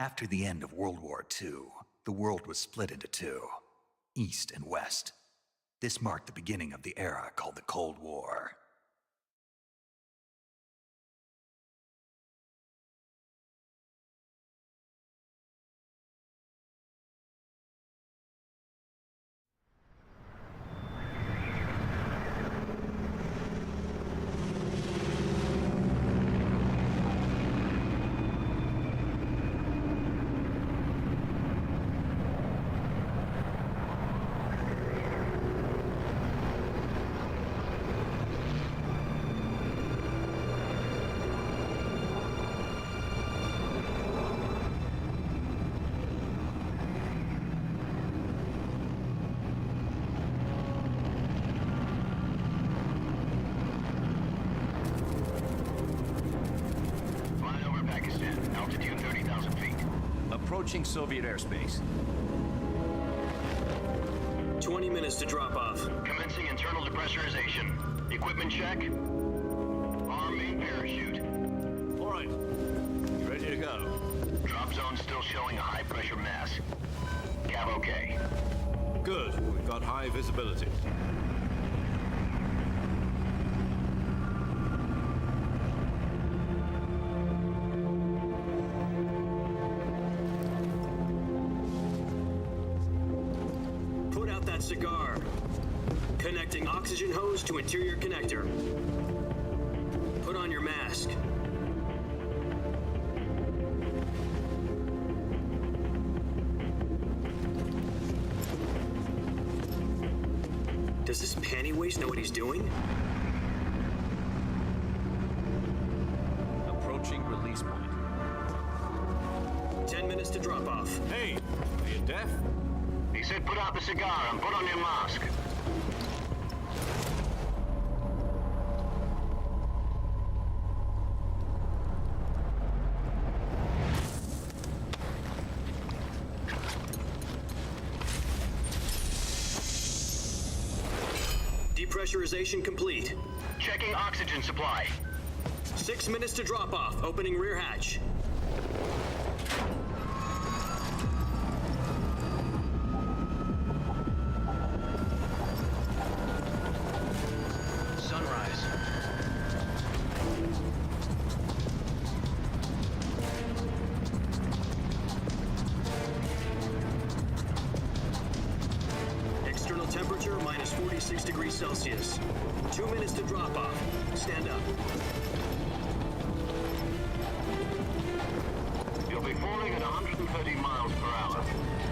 After the end of World War II, the world was split into two, East and West. This marked the beginning of the era called the Cold War. Approaching Soviet airspace. 20 minutes to drop off. Commencing internal depressurization. Equipment check. Arm main parachute. All right. Ready to go. Drop zone still showing a high pressure mass. Cav okay. Good. We've got high visibility. Cigar. Connecting oxygen hose to interior connector. Put on your mask. Does this panty waste know what he's doing? Approaching release point. 10 minutes to drop off. Hey, are you deaf? He said put out the cigar and put on your mask. Depressurization complete. Checking oxygen supply. 6 minutes to drop off. Opening rear hatch. Temperature minus 46 degrees Celsius. 2 minutes to drop off. Stand up. You'll be falling at 130 miles per hour.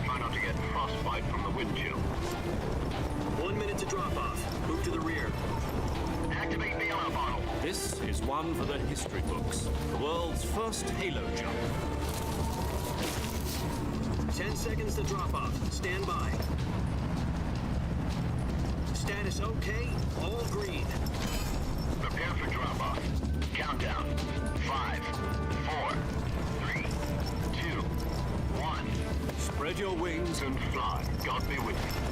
Try not to get frostbite from the wind chill. 1 minute to drop off. Move to the rear. Activate the yellow bottle. This is one for the history books. The world's first halo jump. 10 seconds to drop off. Stand by. Status okay, all green. Prepare for drop-off. Countdown. 5, 4, 3, 2, 1. Spread your wings And fly. God be with you.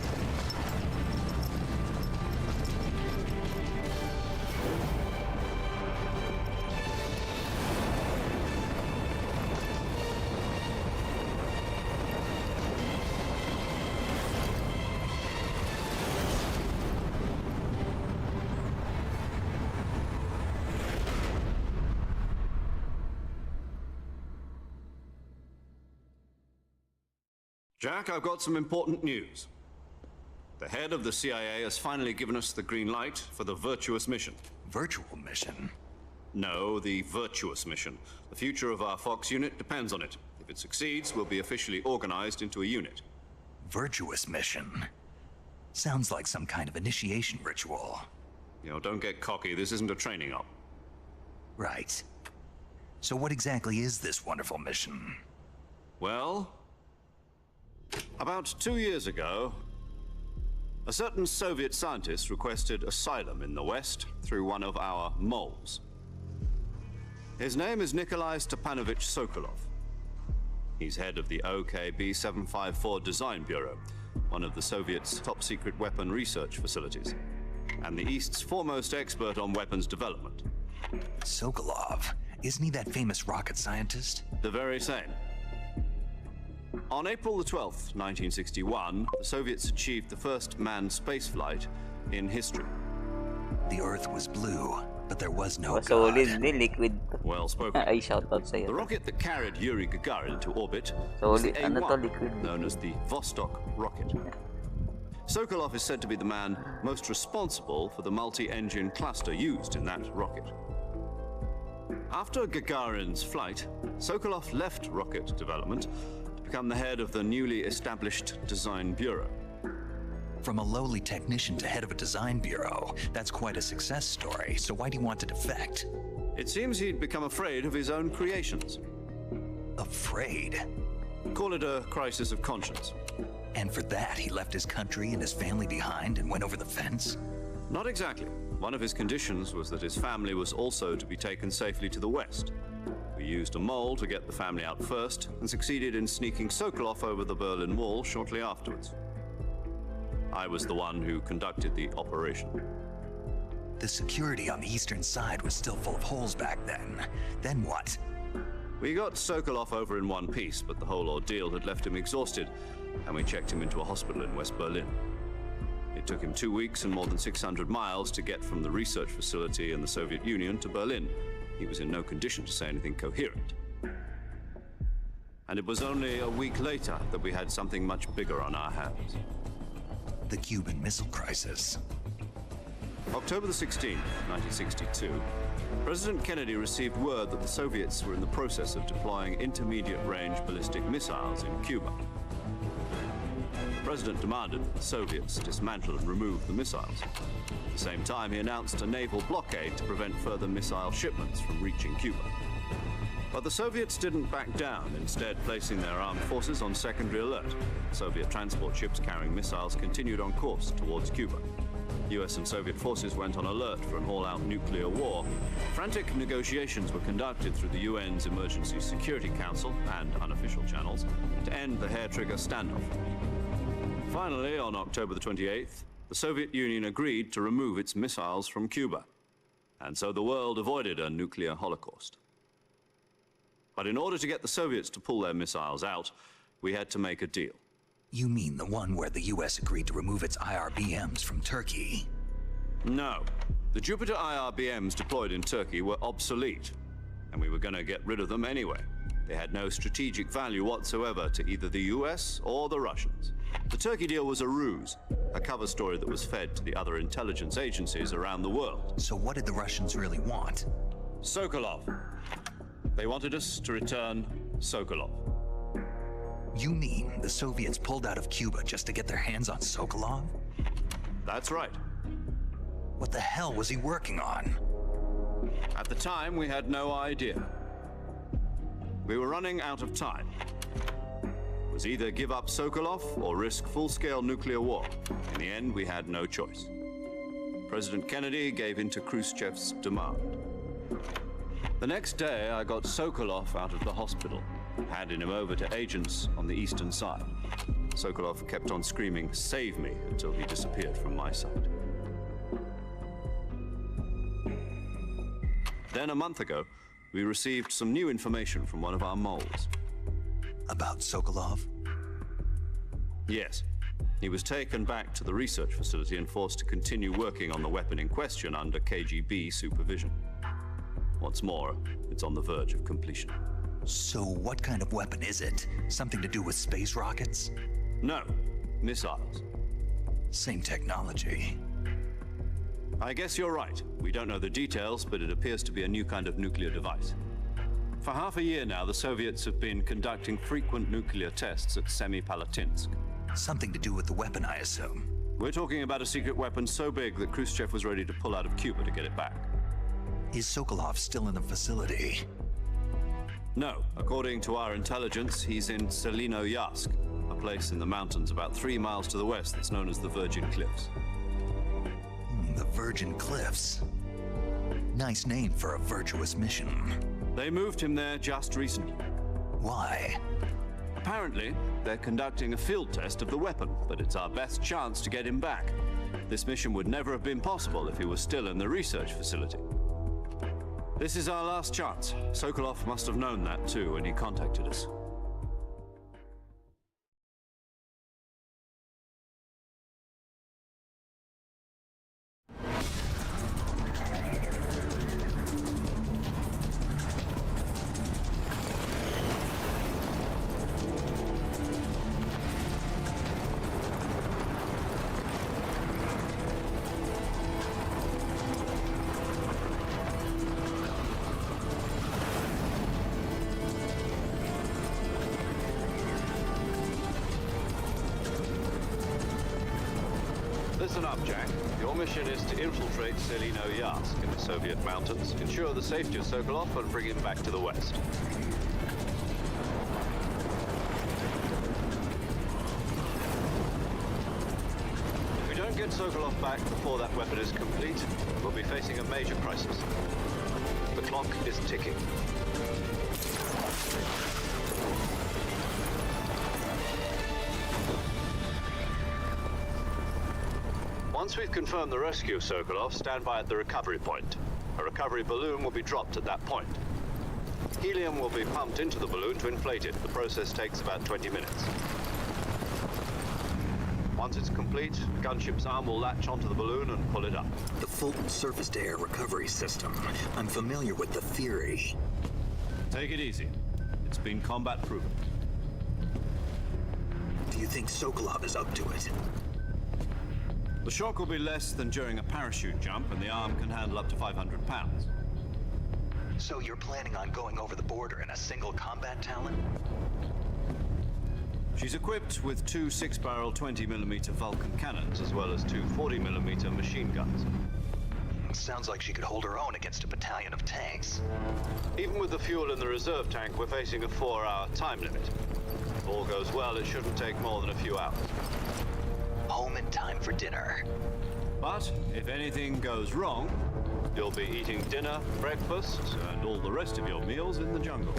Jack, I've got some important news. The head of the CIA has finally given us the green light for the Virtuous mission. Virtual mission? No, the Virtuous mission. The future of our Fox unit depends on it. If it succeeds, we'll be officially organized into a unit. Virtuous mission? Sounds like some kind of initiation ritual. You know, don't get cocky. This isn't a training op. Right. So what exactly is this wonderful mission? Well, about 2 years ago, a certain Soviet scientist requested asylum in the West through one of our moles. His name is Nikolai Stepanovich Sokolov. He's head of the OKB-754 Design Bureau, one of the Soviets' top-secret weapon research facilities, and the East's foremost expert on weapons development. Sokolov? Isn't he that famous rocket scientist? The very same. On April the 12th, 1961, the Soviets achieved the first manned spaceflight in history. The Earth was blue, but there was no Solid God. din, liquid. Well spoken. Ay, shoutout The sa'yo. rocket that carried Yuri Gagarin to orbit So, was the ano to, A-1, liquid? known as the Vostok rocket. Sokolov is said to be the man most responsible for the multi-engine cluster used in that rocket. After Gagarin's flight, Sokolov left rocket development to become the head of the newly established Design Bureau. From a lowly technician to head of a design bureau, that's quite a success story, so why do you want to defect? It seems he'd become afraid of his own creations. Afraid? Call it a crisis of conscience. And for that, he left his country and his family behind and went over the fence? Not exactly. One of his conditions was that his family was also to be taken safely to the west. We used a mole to get the family out first and succeeded in sneaking Sokolov over the Berlin Wall shortly afterwards. I was the one who conducted the operation. The security on the eastern side was still full of holes back then. Then what? We got Sokolov over in one piece, but the whole ordeal had left him exhausted, and we checked him into a hospital in West Berlin. It took him 2 weeks and more than 600 miles to get from the research facility in the Soviet Union to Berlin. He was in no condition to say anything coherent. And it was only a week later that we had something much bigger on our hands. The Cuban Missile Crisis. October the 16th, 1962, President Kennedy received word that the Soviets were in the process of deploying intermediate-range ballistic missiles in Cuba. The President demanded that the Soviets dismantle and remove the missiles. At the same time, he announced a naval blockade to prevent further missile shipments from reaching Cuba. But the Soviets didn't back down, instead placing their armed forces on secondary alert. Soviet transport ships carrying missiles continued on course towards Cuba. US and Soviet forces went on alert for an all-out nuclear war. Frantic negotiations were conducted through the UN's Emergency Security Council and unofficial channels to end the hair-trigger standoff. Finally, on October the 28th, the Soviet Union agreed to remove its missiles from Cuba. And so the world avoided a nuclear holocaust. But in order to get the Soviets to pull their missiles out, we had to make a deal. You mean the one where the US agreed to remove its IRBMs from Turkey? No. The Jupiter IRBMs deployed in Turkey were obsolete, and we were going to get rid of them anyway. They had no strategic value whatsoever to either the US or the Russians. The Turkey deal was a ruse, a cover story that was fed to the other intelligence agencies around the world. So what did the Russians really want? Sokolov. They wanted us to return Sokolov. You mean the Soviets pulled out of Cuba just to get their hands on Sokolov? That's right. What the hell was he working on? At the time, we had no idea. We were running out of time. It was either give up Sokolov or risk full-scale nuclear war. In the end, we had no choice. President Kennedy gave in to Khrushchev's demand. The next day, I got Sokolov out of the hospital, handing him over to agents on the eastern side. Sokolov kept on screaming, "Save me," until he disappeared from my sight. Then a month ago, we received some new information from one of our moles. About Sokolov? Yes. He was taken back to the research facility and forced to continue working on the weapon in question under KGB supervision. What's more, it's on the verge of completion. So what kind of weapon is it? Something to do with space rockets? No, missiles. Same technology. I guess you're right. We don't know the details, but it appears to be a new kind of nuclear device. For half a year now, the Soviets have been conducting frequent nuclear tests at Semipalatinsk. Something to do with the weapon, I assume. We're talking about a secret weapon so big that Khrushchev was ready to pull out of Cuba to get it back. Is Sokolov still in the facility? No. According to our intelligence, he's in Selinoyarsk, a place in the mountains about 3 miles to the west that's known as the Virgin Cliffs. The Virgin Cliffs. Nice name for a virtuous mission. They moved him there just recently. Why? Apparently, they're conducting a field test of the weapon, but it's our best chance to get him back. This mission would never have been possible if he was still in the research facility. This is our last chance. Sokolov must have known that too when he contacted us. listen up, Jack. Your mission is to infiltrate Selino-Yarsk in the Soviet mountains, ensure the safety of Sokolov, and bring him back to the West. If we don't get Sokolov back before that weapon is complete, we'll be facing a major crisis. The clock is ticking. Once we've confirmed the rescue of Sokolov, stand by at the recovery point. A recovery balloon will be dropped at that point. Helium will be pumped into the balloon to inflate it. The process takes about 20 minutes. Once it's complete, the gunship's arm will latch onto the balloon and pull it up. The Fulton surface-to-air recovery system. I'm familiar with the theory. Take it easy. It's been combat proven. Do you think Sokolov is up to it? The shock will be less than during a parachute jump, and the arm can handle up to 500 pounds. So you're planning on going over the border in a single combat Talon? She's equipped with two 6-barrel 20mm Vulcan cannons, as well as two 40mm machine guns. Sounds like she could hold her own against a battalion of tanks. Even with the fuel in the reserve tank, we're facing a 4-hour time limit. If all goes well, it shouldn't take more than a few hours. Home in time for dinner. But if anything goes wrong, you'll be eating dinner, breakfast, and all the rest of your meals in the jungle.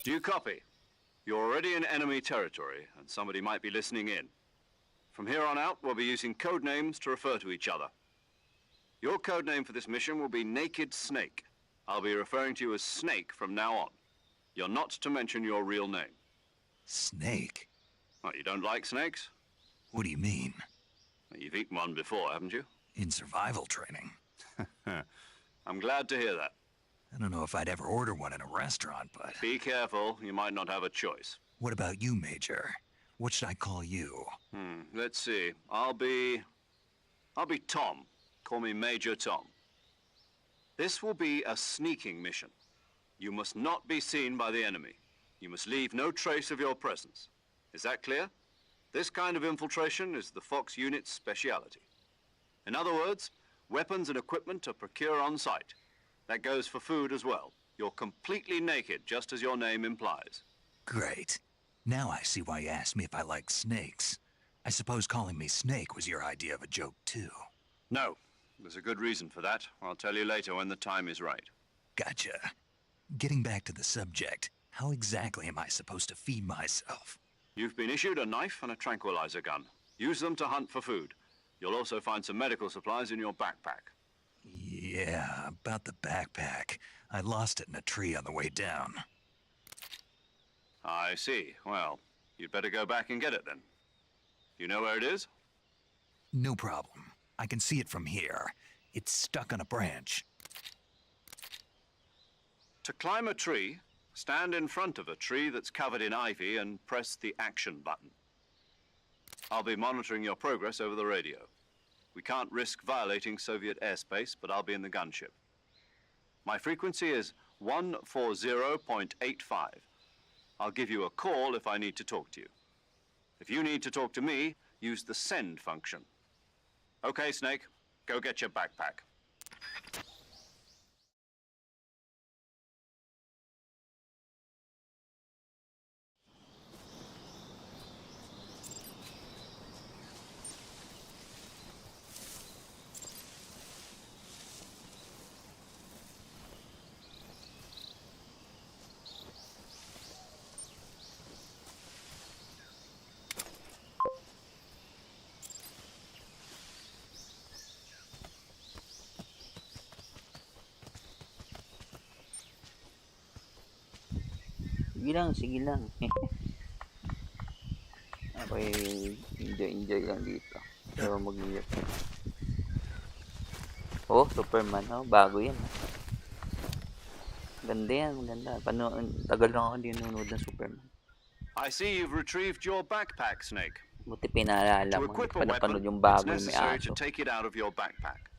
Do you copy? You're already in enemy territory, and somebody might be listening in. From here on out, we'll be using code names to refer to each other. Your code name for this mission will be Naked Snake. I'll be referring to you as Snake from now on. You're not to mention your real name. Snake? What, you don't like snakes? What do you mean? You've eaten one before, haven't you? In survival training. I'm glad to hear that. I don't know if I'd ever order one in a restaurant, but... Be careful, you might not have a choice. What about you, Major? What should I call you? Let's see. I'll be Tom. Call me Major Tom. This will be a sneaking mission. You must not be seen by the enemy. You must leave no trace of your presence. Is that clear? This kind of infiltration is the Fox unit's speciality. In other words, weapons and equipment are procured on site. That goes for food as well. You're completely naked, just as your name implies. Great. Now I see why you asked me if I like snakes. I suppose calling me Snake was your idea of a joke, too. No. There's a good reason for that. I'll tell you later when the time is right. Gotcha. Getting back to the subject, how exactly am I supposed to feed myself? You've been issued a knife and a tranquilizer gun. Use them to hunt for food. You'll also find some medical supplies in your backpack. Yeah, about the backpack. I lost it in a tree on the way down. I see. Well, you'd better go back and get it then. You know where it is? No problem. I can see it from here. It's stuck on a branch. To climb a tree, stand in front of a tree that's covered in ivy and press the action button. I'll be monitoring your progress over the radio. We can't risk violating Soviet airspace, but I'll be in the gunship. My frequency is 140.85. I'll give you a call if I need to talk to you. If you need to talk to me, use the send function. Okay, Snake, go get your backpack. Sige lang. Ako'y enjoy lang dito. Pero mag-iyak. Oh, Superman. Oh, bago yan. Ganda yan, maganda. Tagal lang ako hindi nanonood ng Superman. I see you've retrieved your backpack, Snake. Buti pinaalala To mo. equip a Panapanood weapon, yung it's bago yung may necessary to aso. take it out of your backpack.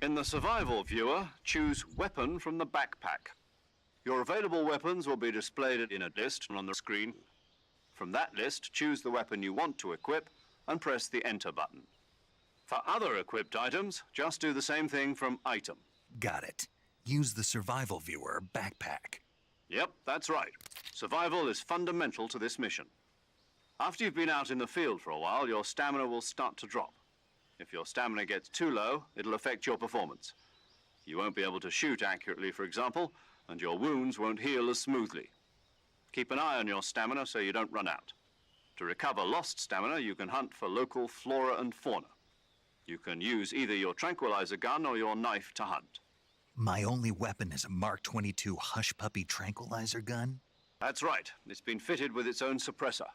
In the survival viewer, choose Weapon from the backpack. Your available weapons will be displayed in a list on the screen. From that list, choose the weapon you want to equip and press the Enter button. For other equipped items, just do the same thing from Item. Got it. Use the survival viewer backpack. Yep, that's right. Survival is fundamental to this mission. After you've been out in the field for a while, your stamina will start to drop. If your stamina gets too low, it'll affect your performance. You won't be able to shoot accurately, for example, and your wounds won't heal as smoothly. Keep an eye on your stamina so you don't run out. To recover lost stamina, you can hunt for local flora and fauna. You can use either your tranquilizer gun or your knife to hunt. My only weapon is a Mark 22 Hush Puppy tranquilizer gun? That's right. It's been fitted with its own suppressor.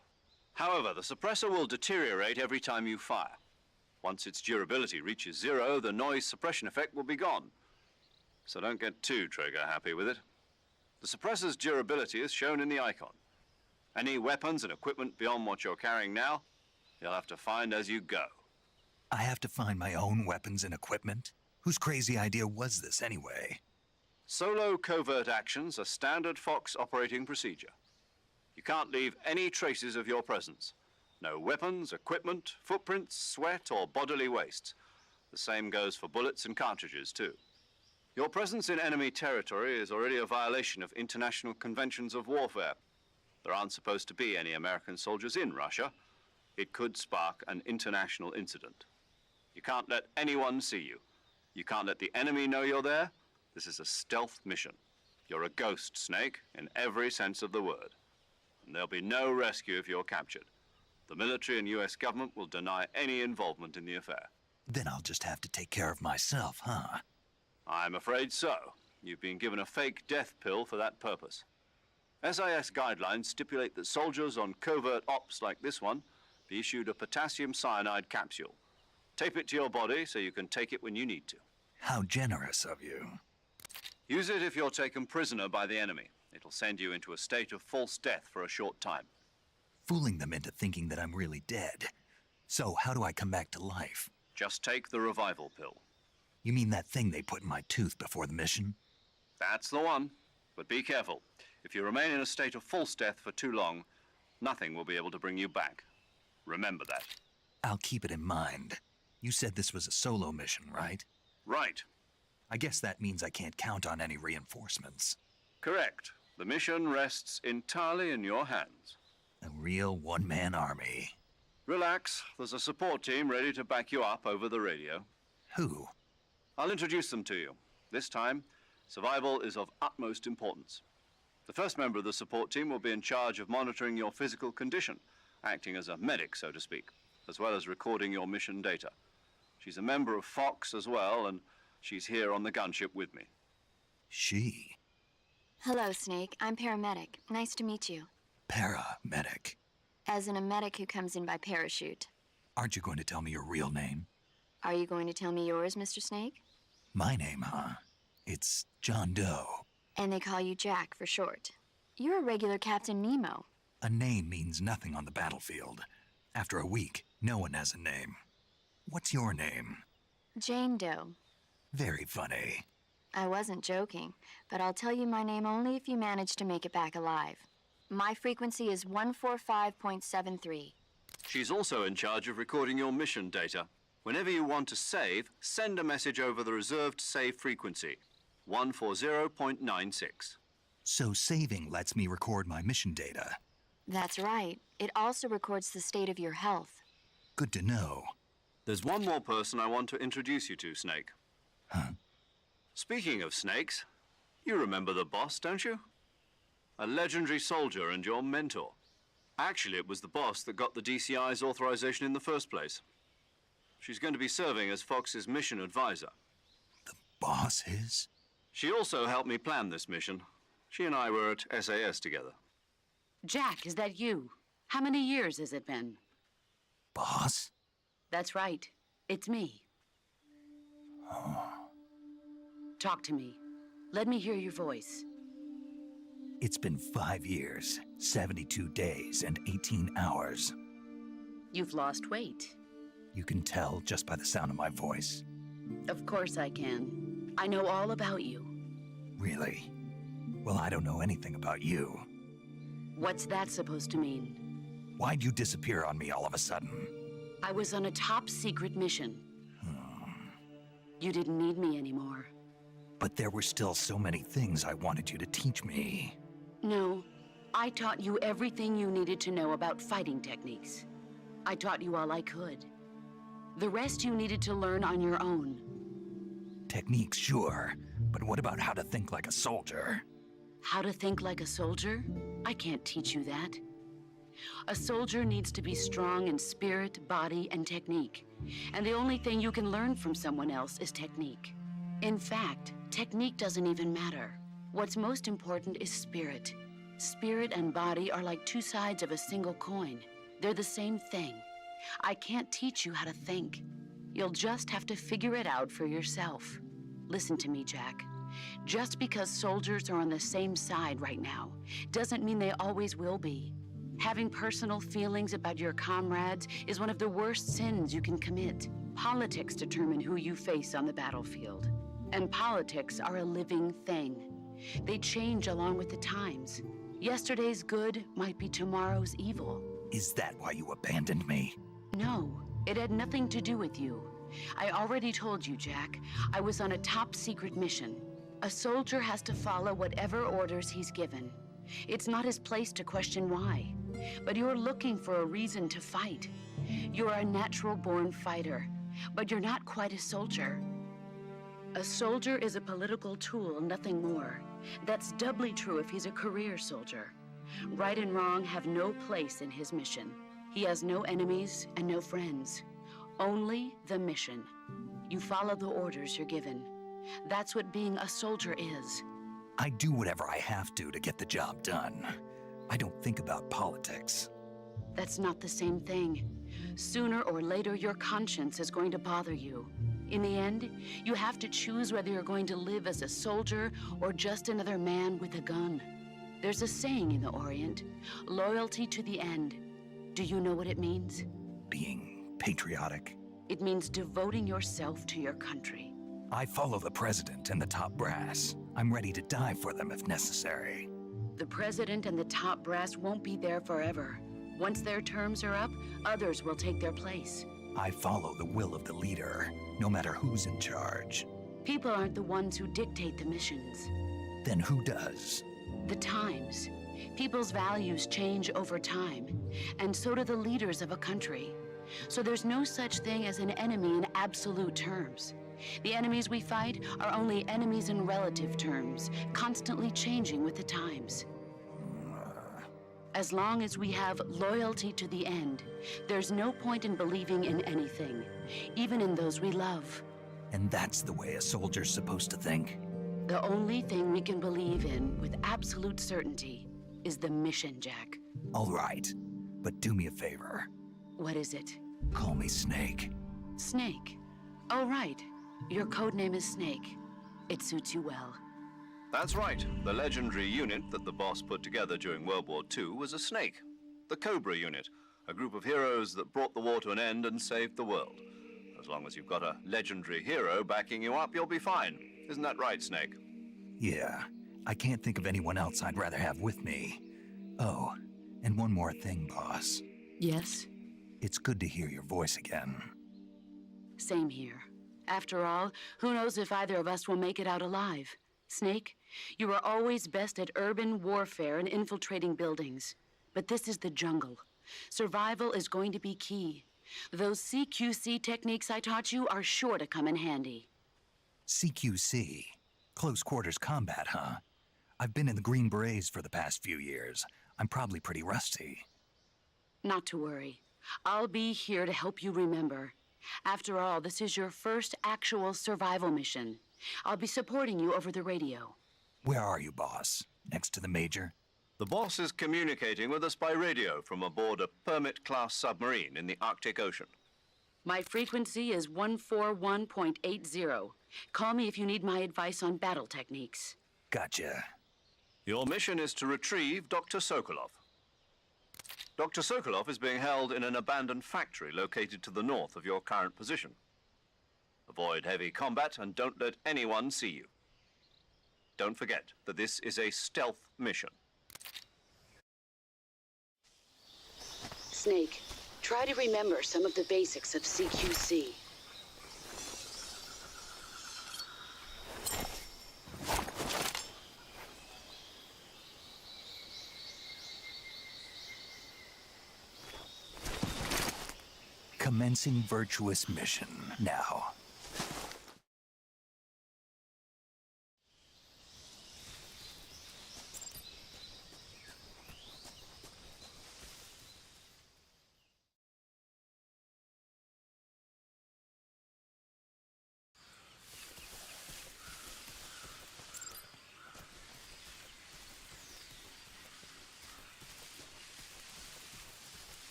However, the suppressor will deteriorate every time you fire. Once its durability reaches 0, the noise suppression effect will be gone. So don't get too trigger-happy with it. The suppressor's durability is shown in the icon. Any weapons and equipment beyond what you're carrying now, you'll have to find as you go. I have to find my own weapons and equipment? Whose crazy idea was this anyway? Solo covert actions are standard Fox operating procedure. You can't leave any traces of your presence. No weapons, equipment, footprints, sweat, or bodily waste. The same goes for bullets and cartridges, too. Your presence in enemy territory is already a violation of international conventions of warfare. There aren't supposed to be any American soldiers in Russia. It could spark an international incident. You can't let anyone see you. You can't let the enemy know you're there. This is a stealth mission. You're a ghost, Snake, in every sense of the word. And there'll be no rescue if you're captured. The military and US government will deny any involvement in the affair. Then I'll just have to take care of myself, huh? I'm afraid so. You've been given a fake death pill for that purpose. SIS guidelines stipulate that soldiers on covert ops like this one be issued a potassium cyanide capsule. Tape it to your body so you can take it when you need to. How generous of you. Use it if you're taken prisoner by the enemy. It'll send you into a state of false death for a short time. Fooling them into thinking that I'm really dead. So how do I come back to life? Just take the revival pill. You mean that thing they put in my tooth before the mission? That's the one. But be careful. If you remain in a state of false death for too long, nothing will be able to bring you back. Remember that. I'll keep it in mind. You said this was a solo mission, right? Right. I guess that means I can't count on any reinforcements. Correct. The mission rests entirely in your hands. A real one-man army. Relax. There's a support team ready to back you up over the radio. Who? I'll introduce them to you. This time, survival is of utmost importance. The first member of the support team will be in charge of monitoring your physical condition, acting as a medic, so to speak, as well as recording your mission data. She's a member of Fox as well, and she's here on the gunship with me. She? Hello, Snake. I'm paramedic. Nice to meet you. Paramedic. As in a medic who comes in by parachute. Aren't you going to tell me your real name? Are you going to tell me yours, Mr. Snake? My name, huh? It's John Doe. And they call you Jack for short. You're a regular Captain Nemo. A name means nothing on the battlefield. After a week, no one has a name. What's your name? Jane Doe. Very funny. I wasn't joking, but I'll tell you my name only if you manage to make it back alive. My frequency is 145.73. She's also in charge of recording your mission data. Whenever you want to save, send a message over the reserved save frequency, 140.96. So saving lets me record my mission data. That's right. It also records the state of your health. Good to know. There's one more person I want to introduce you to, Snake. Huh? Speaking of snakes, you remember the boss, don't you? A legendary soldier and your mentor. Actually, it was the boss that got the DCI's authorization in the first place. She's going to be serving as Fox's mission advisor. The boss is? She also helped me plan this mission. She and I were at SAS together. Jack, is that you? How many years has it been? Boss? That's right. It's me. Talk to me. Let me hear your voice. It's been 5 years, 72 days, and 18 hours. You've lost weight. You can tell just by the sound of my voice. Of course I can. I know all about you. Really? Well, I don't know anything about you. What's that supposed to mean? Why'd you disappear on me all of a sudden? I was on a top secret mission. You didn't need me anymore. But there were still so many things I wanted you to teach me. No, I taught you everything you needed to know about fighting techniques. I taught you all I could. The rest you needed to learn on your own. Techniques, sure. But what about how to think like a soldier? How to think like a soldier? I can't teach you that. A soldier needs to be strong in spirit, body, and technique. And the only thing you can learn from someone else is technique. In fact, technique doesn't even matter. What's most important is spirit. Spirit and body are like two sides of a single coin. They're the same thing. I can't teach you how to think. You'll just have to figure it out for yourself. Listen to me, Jack. Just because soldiers are on the same side right now doesn't mean they always will be. Having personal feelings about your comrades is one of the worst sins you can commit. Politics determine who you face on the battlefield. And politics are a living thing. They change along with the times. Yesterday's good might be tomorrow's evil. Is that why you abandoned me? No, it had nothing to do with you. I already told you, Jack. I was on a top secret mission. A soldier has to follow whatever orders he's given. It's not his place to question why. But you're looking for a reason to fight. You're a natural-born fighter, but you're not quite a soldier. A soldier is a political tool, nothing more. That's doubly true if he's a career soldier. Right and wrong have no place in his mission. He has no enemies and no friends. Only the mission. You follow the orders you're given. That's what being a soldier is. I do whatever I have to get the job done. I don't think about politics. That's not the same thing. Sooner or later, your conscience is going to bother you. In the end, you have to choose whether you're going to live as a soldier or just another man with a gun. There's a saying in the Orient, loyalty to the end. Do you know what it means? Being patriotic. It means devoting yourself to your country. I follow the president and the top brass. I'm ready to die for them if necessary. The president and the top brass won't be there forever. Once their terms are up, others will take their place. I follow the will of the leader, no matter who's in charge. People aren't the ones who dictate the missions. Then who does? The times. People's values change over time, and so do the leaders of a country. So there's no such thing as an enemy in absolute terms. The enemies we fight are only enemies in relative terms, constantly changing with the times. As long as we have loyalty to the end, there's no point in believing in anything, even in those we love. And that's the way a soldier's supposed to think? The only thing we can believe in with absolute certainty is the mission, Jack. All right, but do me a favor. What is it? Call me Snake. Snake. Oh, right. Your code name is Snake. It suits you well. That's right. The legendary unit that the boss put together during World War II was a snake. The Cobra unit, a group of heroes that brought the war to an end and saved the world. As long as you've got a legendary hero backing you up, you'll be fine. Isn't that right, Snake? Yeah, I can't think of anyone else I'd rather have with me. Oh, and one more thing, boss. Yes? It's good to hear your voice again. Same here. After all, who knows if either of us will make it out alive? Snake, you are always best at urban warfare and infiltrating buildings. But this is the jungle. Survival is going to be key. Those CQC techniques I taught you are sure to come in handy. CQC? Close quarters combat, huh? I've been in the Green Berets for the past few years. I'm probably pretty rusty. Not to worry. I'll be here to help you remember. After all, this is your first actual survival mission. I'll be supporting you over the radio. Where are you, boss? Next to the Major? The boss is communicating with us by radio from aboard a Permit-class submarine in the Arctic Ocean. My frequency is 141.80. Call me if you need my advice on battle techniques. Gotcha. Your mission is to retrieve Dr. Sokolov. Dr. Sokolov is being held in an abandoned factory located to the north of your current position. Avoid heavy combat and don't let anyone see you. Don't forget that this is a stealth mission. Snake, try to remember some of the basics of CQC. Commencing virtuous mission now.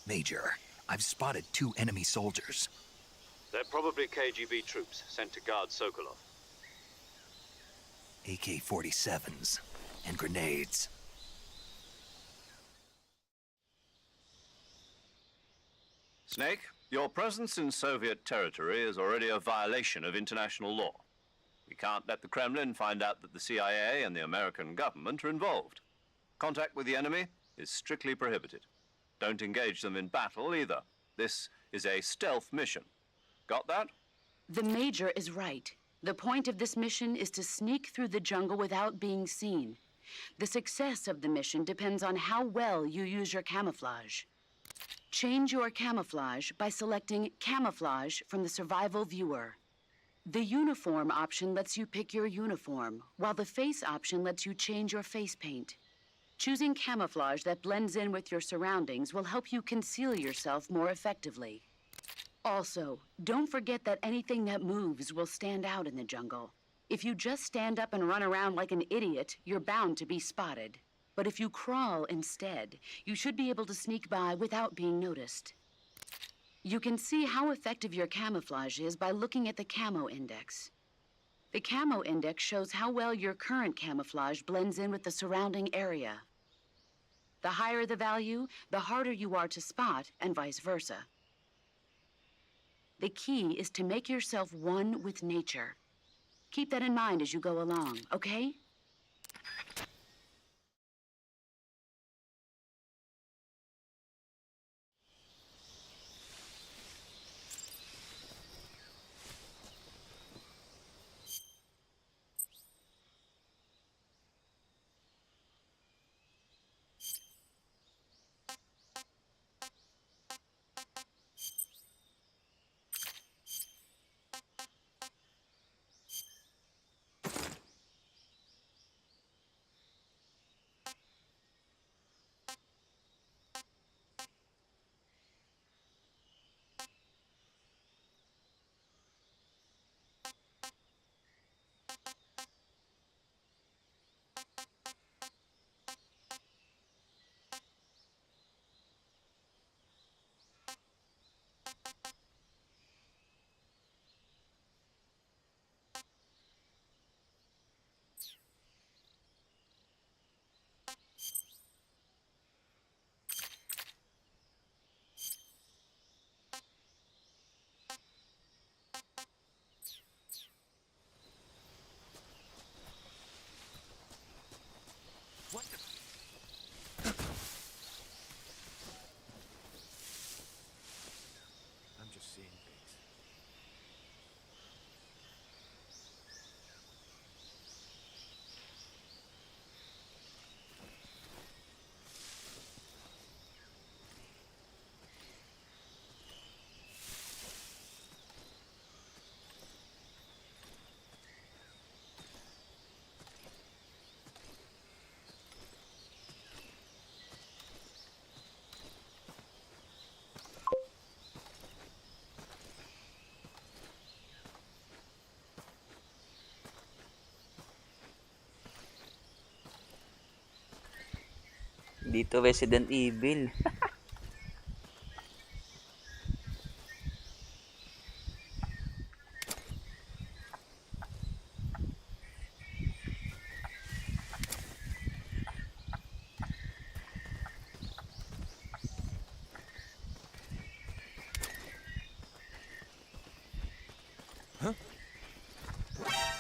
Major, I've spotted 2 enemy soldiers. They're probably KGB troops sent to guard Sokolov. AK-47s and grenades. Snake, your presence in Soviet territory is already a violation of international law. We can't let the Kremlin find out that the CIA and the American government are involved. Contact with the enemy is strictly prohibited. Don't engage them in battle either. This is a stealth mission. Got that? The Major is right. The point of this mission is to sneak through the jungle without being seen. The success of the mission depends on how well you use your camouflage. Change your camouflage by selecting Camouflage from the Survival Viewer. The Uniform option lets you pick your uniform, while the Face option lets you change your face paint. Choosing camouflage that blends in with your surroundings will help you conceal yourself more effectively. Also, don't forget that anything that moves will stand out in the jungle. If you just stand up and run around like an idiot, you're bound to be spotted. But if you crawl instead, you should be able to sneak by without being noticed. You can see how effective your camouflage is by looking at the Camo Index. The Camo Index shows how well your current camouflage blends in with the surrounding area. The higher the value, the harder you are to spot, and vice versa. The key is to make yourself one with nature. Keep that in mind as you go along, okay? I'm just seeing things. Dito Resident Evil.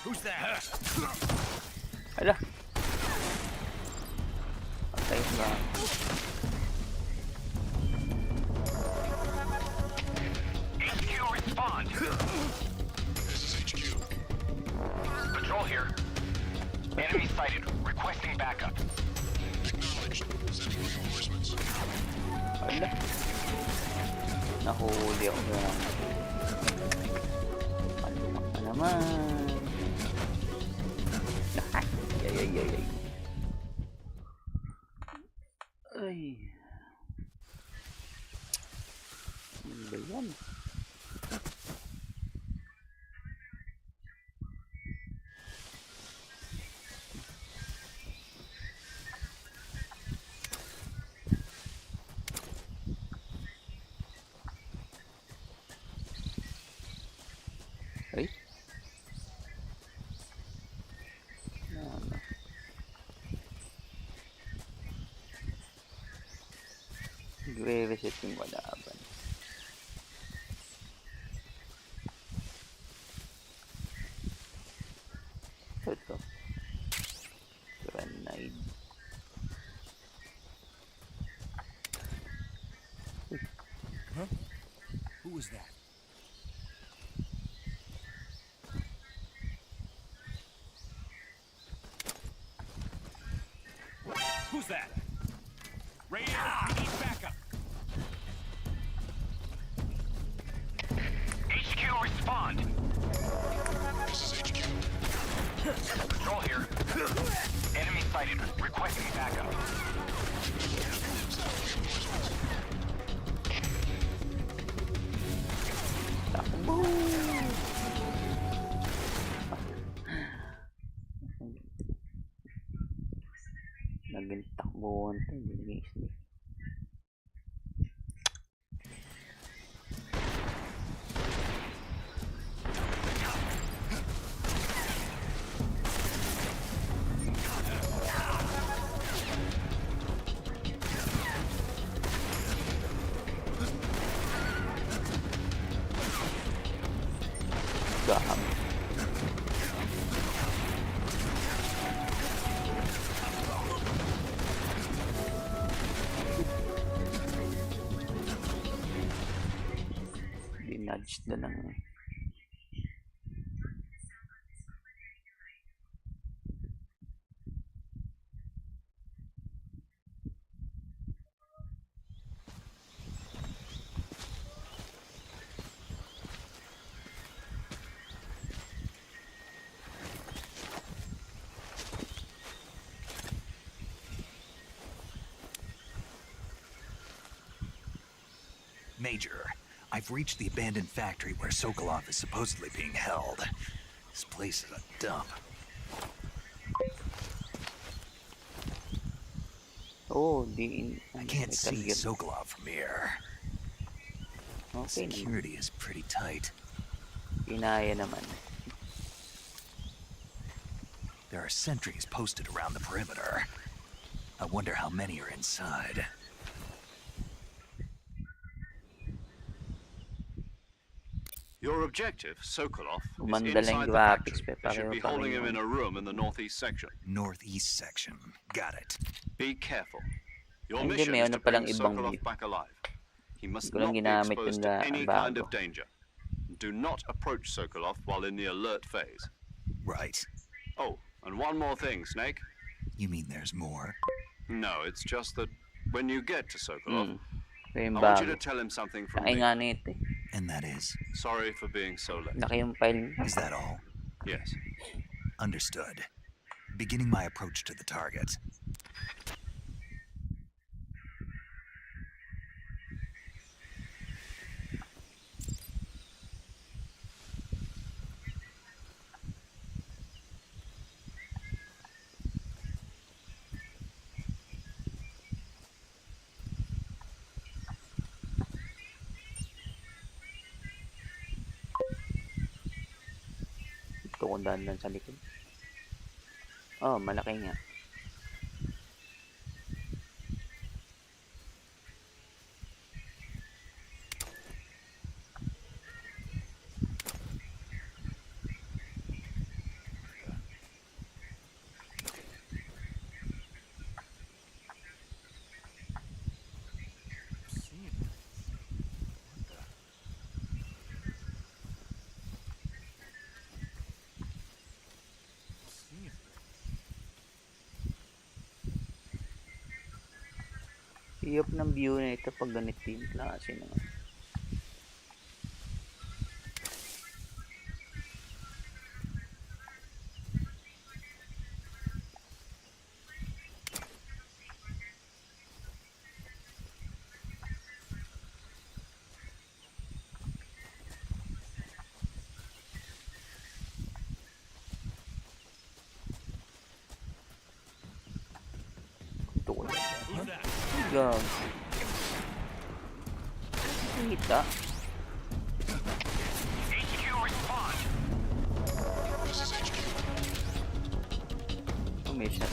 Who's there? Hala. Patay na. HQ respond. This is HQ. Patrol here. Enemy sighted. Requesting backup. Acknowledged. Send reinforcements. Hala. Nahuli ako na. Palpak na naman. Ay, ay, ay, ay. Ay. Ano ba yan? Ay. Ano? Nagre-reset yung kalaban. was that? Who's that? Radio, we need backup. HQ, respond. This is HQ. Control here. Enemy sighted. Requesting backup. Takbo! Naging takbuhan to, hindi isli. Gaham. Dinudge na lang. Major, I've reached the abandoned factory where Sokolov is supposedly being held. This place is a dump. Oh, di... I can't see Sokolov from here. Okay naman. Security is pretty tight. Kinaya naman. There are sentries posted around the perimeter. I wonder how many are inside. Your objective, Sokolov, is Umanda lang inside the graphics, factory. pe, You should be pareho holding him kami in a room in the northeast section. Northeast section. Got it. Be careful. Your Hindi, mission may is ano to palang bring ibang Sokolov view. back alive. He must Hindi ko lang not be ginamit exposed yung to any bago. kind of danger. Do not approach Sokolov while in the alert phase. Right. Oh, and one more thing, Snake. You mean there's more? No, it's just that when you get to Sokolov, Ito yung I want you bago. to tell him something from Laki me. nga nito eh. And that is? Sorry for being so late. Laki yung file. Is that all? Yes. Understood. Beginning my approach to the target. Ito kung daan sa likod. Oh, malaki nga. Iyop ng view na ito pag ganito yung klase na. Ito ko lang. Who's that? Gag. Kita. HQ, respond. This is HQ. Oh, may shot.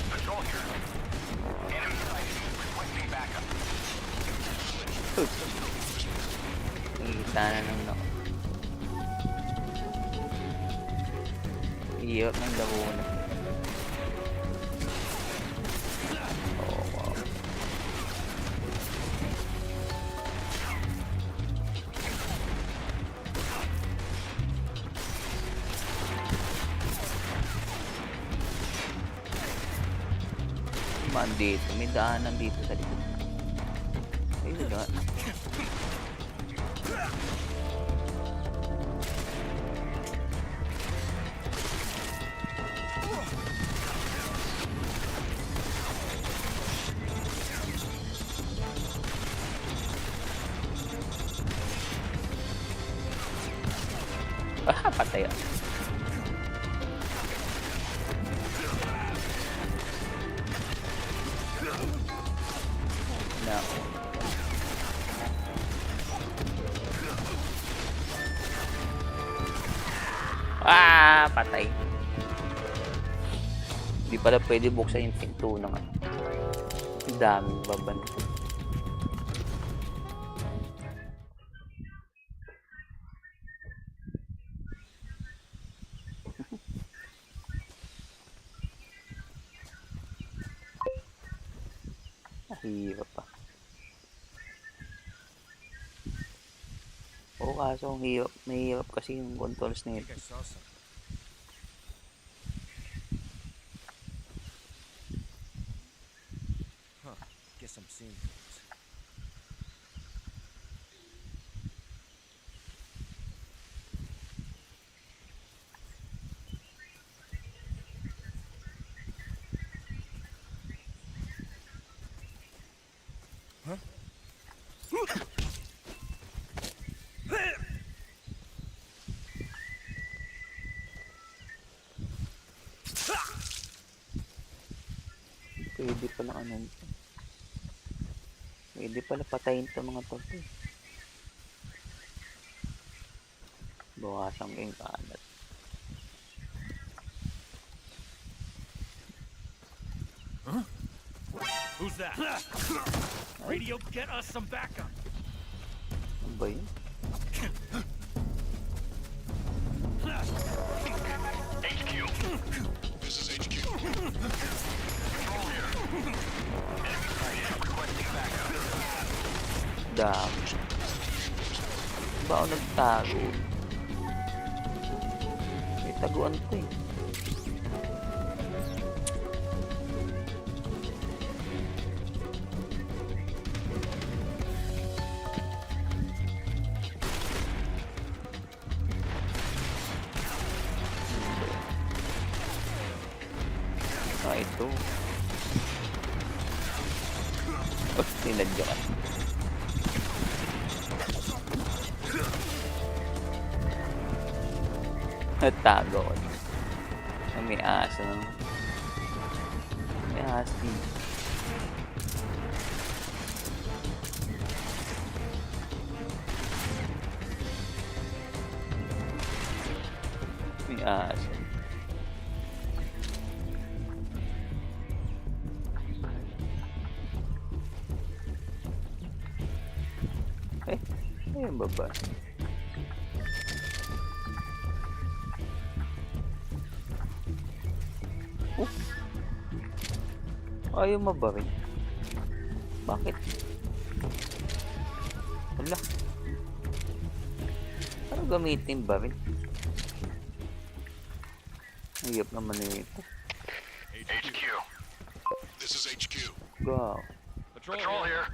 Control here. Enemy sighted. Requesting backup. Nakikita na ng lako. Iyop ng dahon. Oh, wow. dumaan dito? May daanan dito sa likod. Ayun nga. Ah, patay ah. No. Ah, patay. Hindi pala pwede buksan yung pinto na nga. Ang daming baban. Hirap pa. Oo, kaso ang hirap. Mahirap kasi yung controls na ito. Guess I'm seeing things. Pwede pala ano. Pwede pala patayin ito mga to. Bawasan ko yung kalat. Who's that? Radio, get us some backup. Ano ba yun? HQ. This is HQ. Control here. Enemy target requesting backup. Dami. Ba ako nagtago? May taguan to eh. Ah, ito. Oh, tinadya ka. Natago ko. May aso. May husky. May aso. Ayun baba. Ayaw mabaril. Bakit? Wala. Ano gamitin baril? Ayop naman ito. HQ. This is HQ. Go. Patrol here.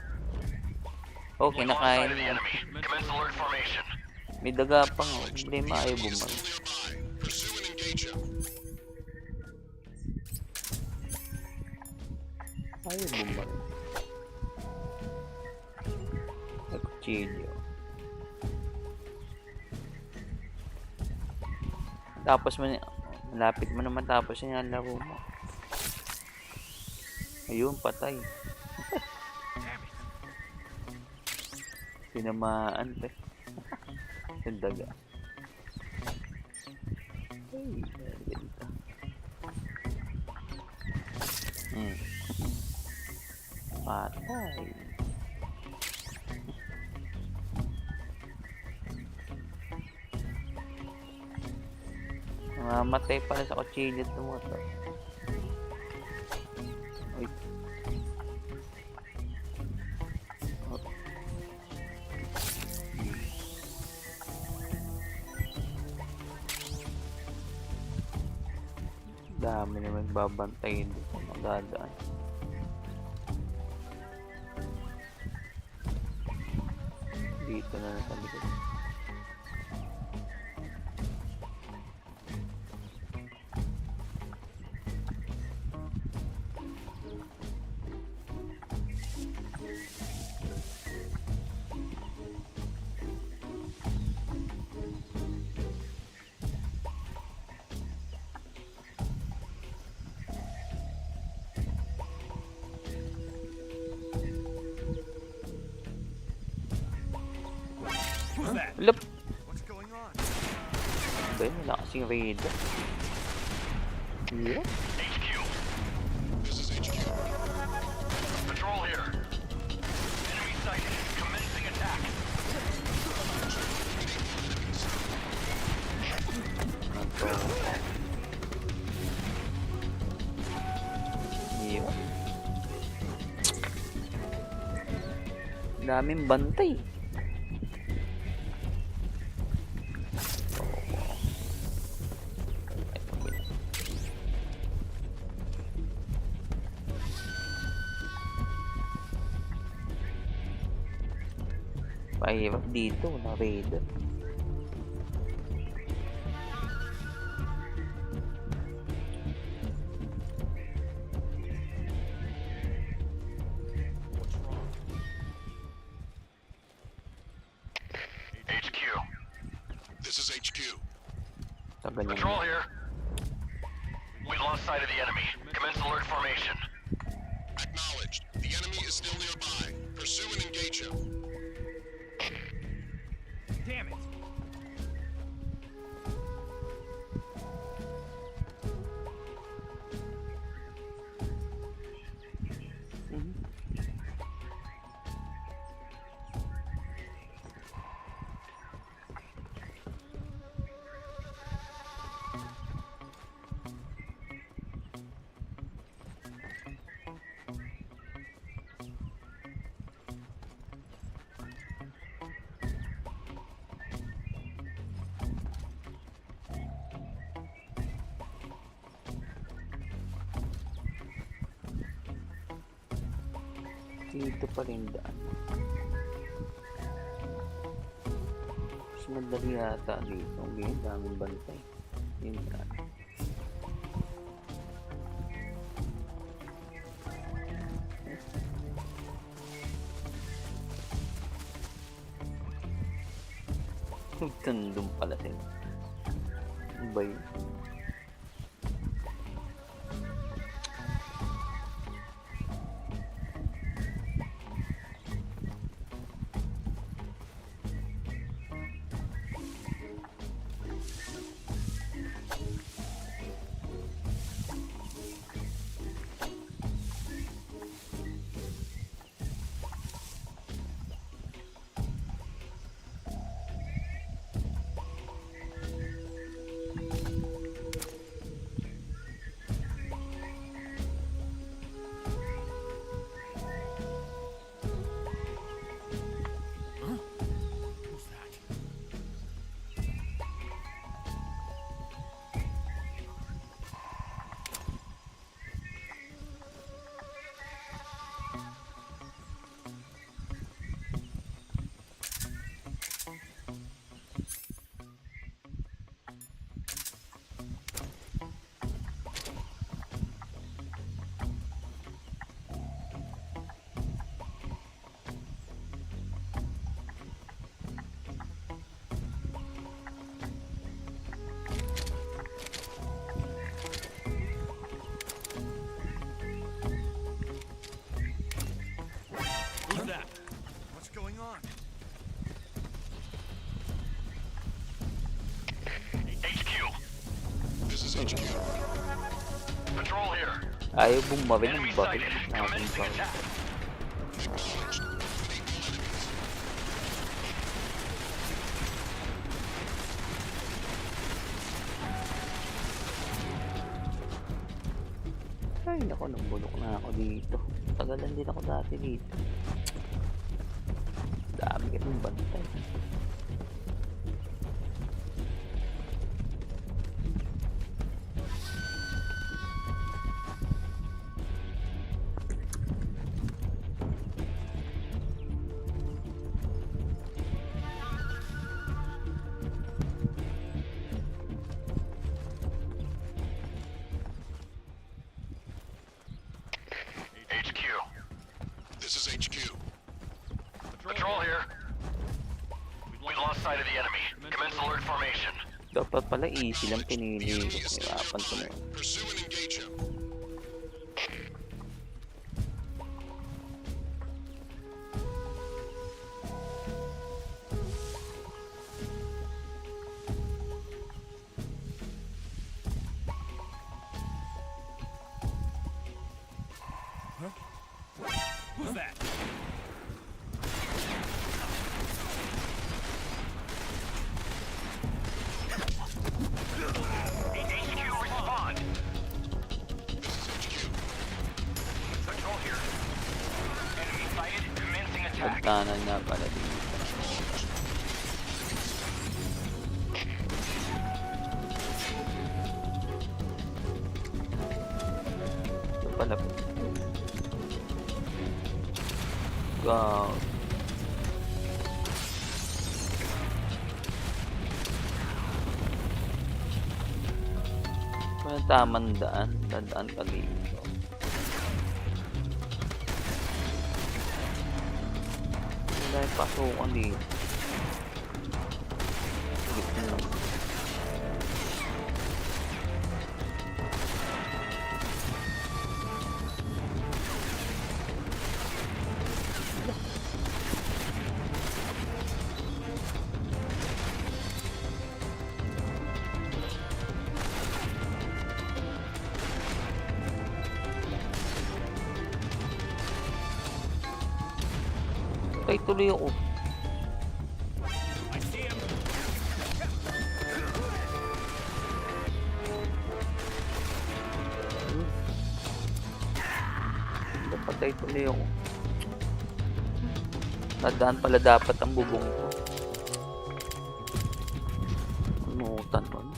Okay, nakain Alongside of the na. enemy. Commence alert formation. May daga pa nga. Problema ayaw bumaril. Pursue and engage him. Ayaw bumaril. May kutsilyo. Tapos malapit mo na matapos niya ang laro mo. Ayun, patay. Tinamaan pa. Yung daga. Ay, ganda. Patay. Mamatay pala sa kutsilyo ito mo ito. Ay. Dami naman babantay dito. Magdadaan. Dito na sa likod. Who's that? Lop! What's going on? Ba yun? Wala kasing radar. Yeah. HQ. This is HQ. Patrol here. Enemy sighted. Commencing attack. Yeah. Daming bantay. Mahirap dito, na raider. HQ. This is HQ. Sa ganyan. Patrol here. We lost sight of the enemy. Commence alert formation. Acknowledged. The enemy is still nearby. Pursue and engage him. Damn it! Dito pa rin daan. Mas madali yata dito. Ngayon, daming bantay. Yun daan. Tandong pala sila. Ano ba yun? Who's that? Who's that? What's going on? HQ. This is HQ. Patrol here. Ayaw bumawin ng Enemy bakit sighted. natin Commencing pa. attack. Ay, naku, nabulok na ako dito. Tagalan din ako dati dito. Dami kasing bantay. This is HQ. Patrol here. We lost sight of the enemy. Commence alert formation. Dapat pala easy lang pinili ko. Hirapan ko na yun. Pursue and engage him. Who's that? HQ respond. Patrol here. Enemy sighted. Commencing attack. Pagtanan nga pala dito. Ito pala po. Go. May tamang daan. Dadaan ka dito. Wala yung pasukan dito. Gitna lang. Patay tuloy ako. I see him. Patay tuloy ako. Nadaan pala dapat ang bubong ko. Anutan nun.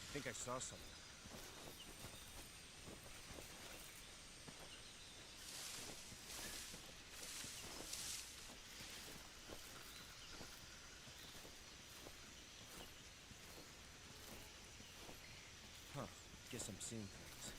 I think I saw something. Huh. Guess I'm seeing things.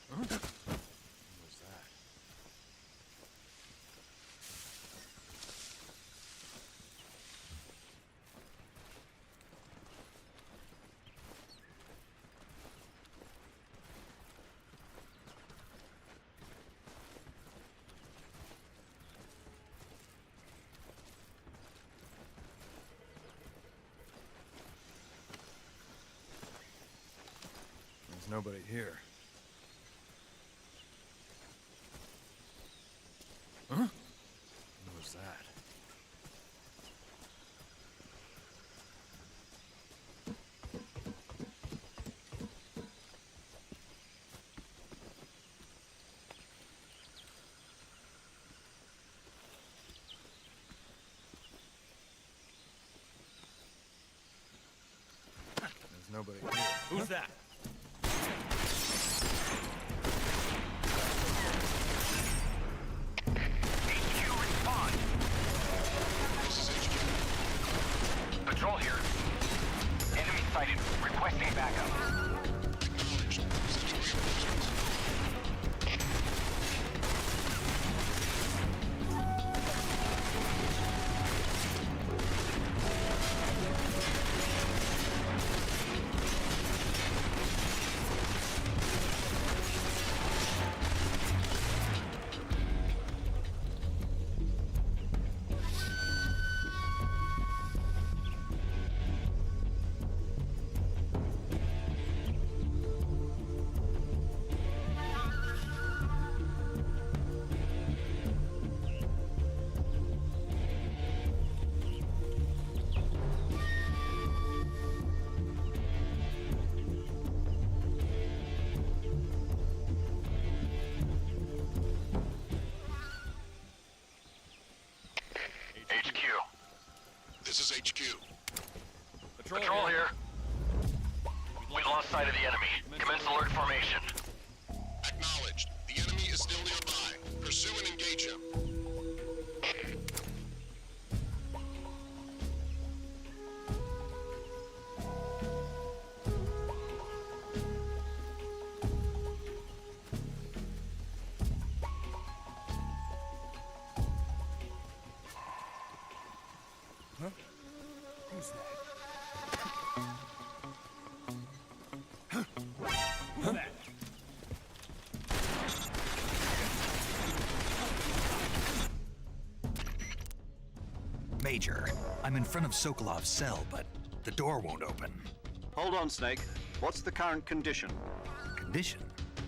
What was that? There's nobody here. Huh? What was that? There's nobody here. Who's that? Patrol here. Enemy sighted. Requesting backup. Patrol here. We've lost sight of the enemy. Commence alert formation. Acknowledged. The enemy is still nearby. Pursue and engage him. Major, I'm in front of Sokolov's cell, but the door won't open. Hold on, Snake. What's the current condition? Condition?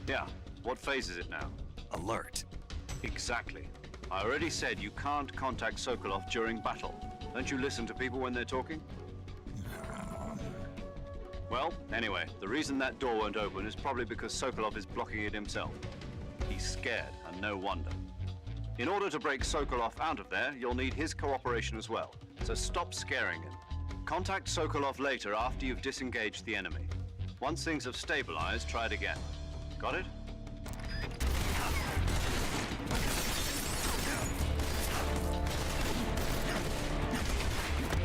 Yeah, what phase is it now? Alert. Exactly. I already said you can't contact Sokolov during battle. Don't you listen to people when they're talking? Well, anyway, the reason that door won't open is probably because Sokolov is blocking it himself. He's scared, and no wonder. In order to break Sokolov out of there, you'll need his cooperation as well. So stop scaring him. Contact Sokolov later after you've disengaged the enemy. Once things have stabilized, try it again. Got it?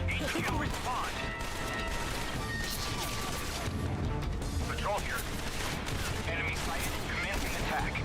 HQ, respond. Patrol here. Enemy sighted. Commencing attack.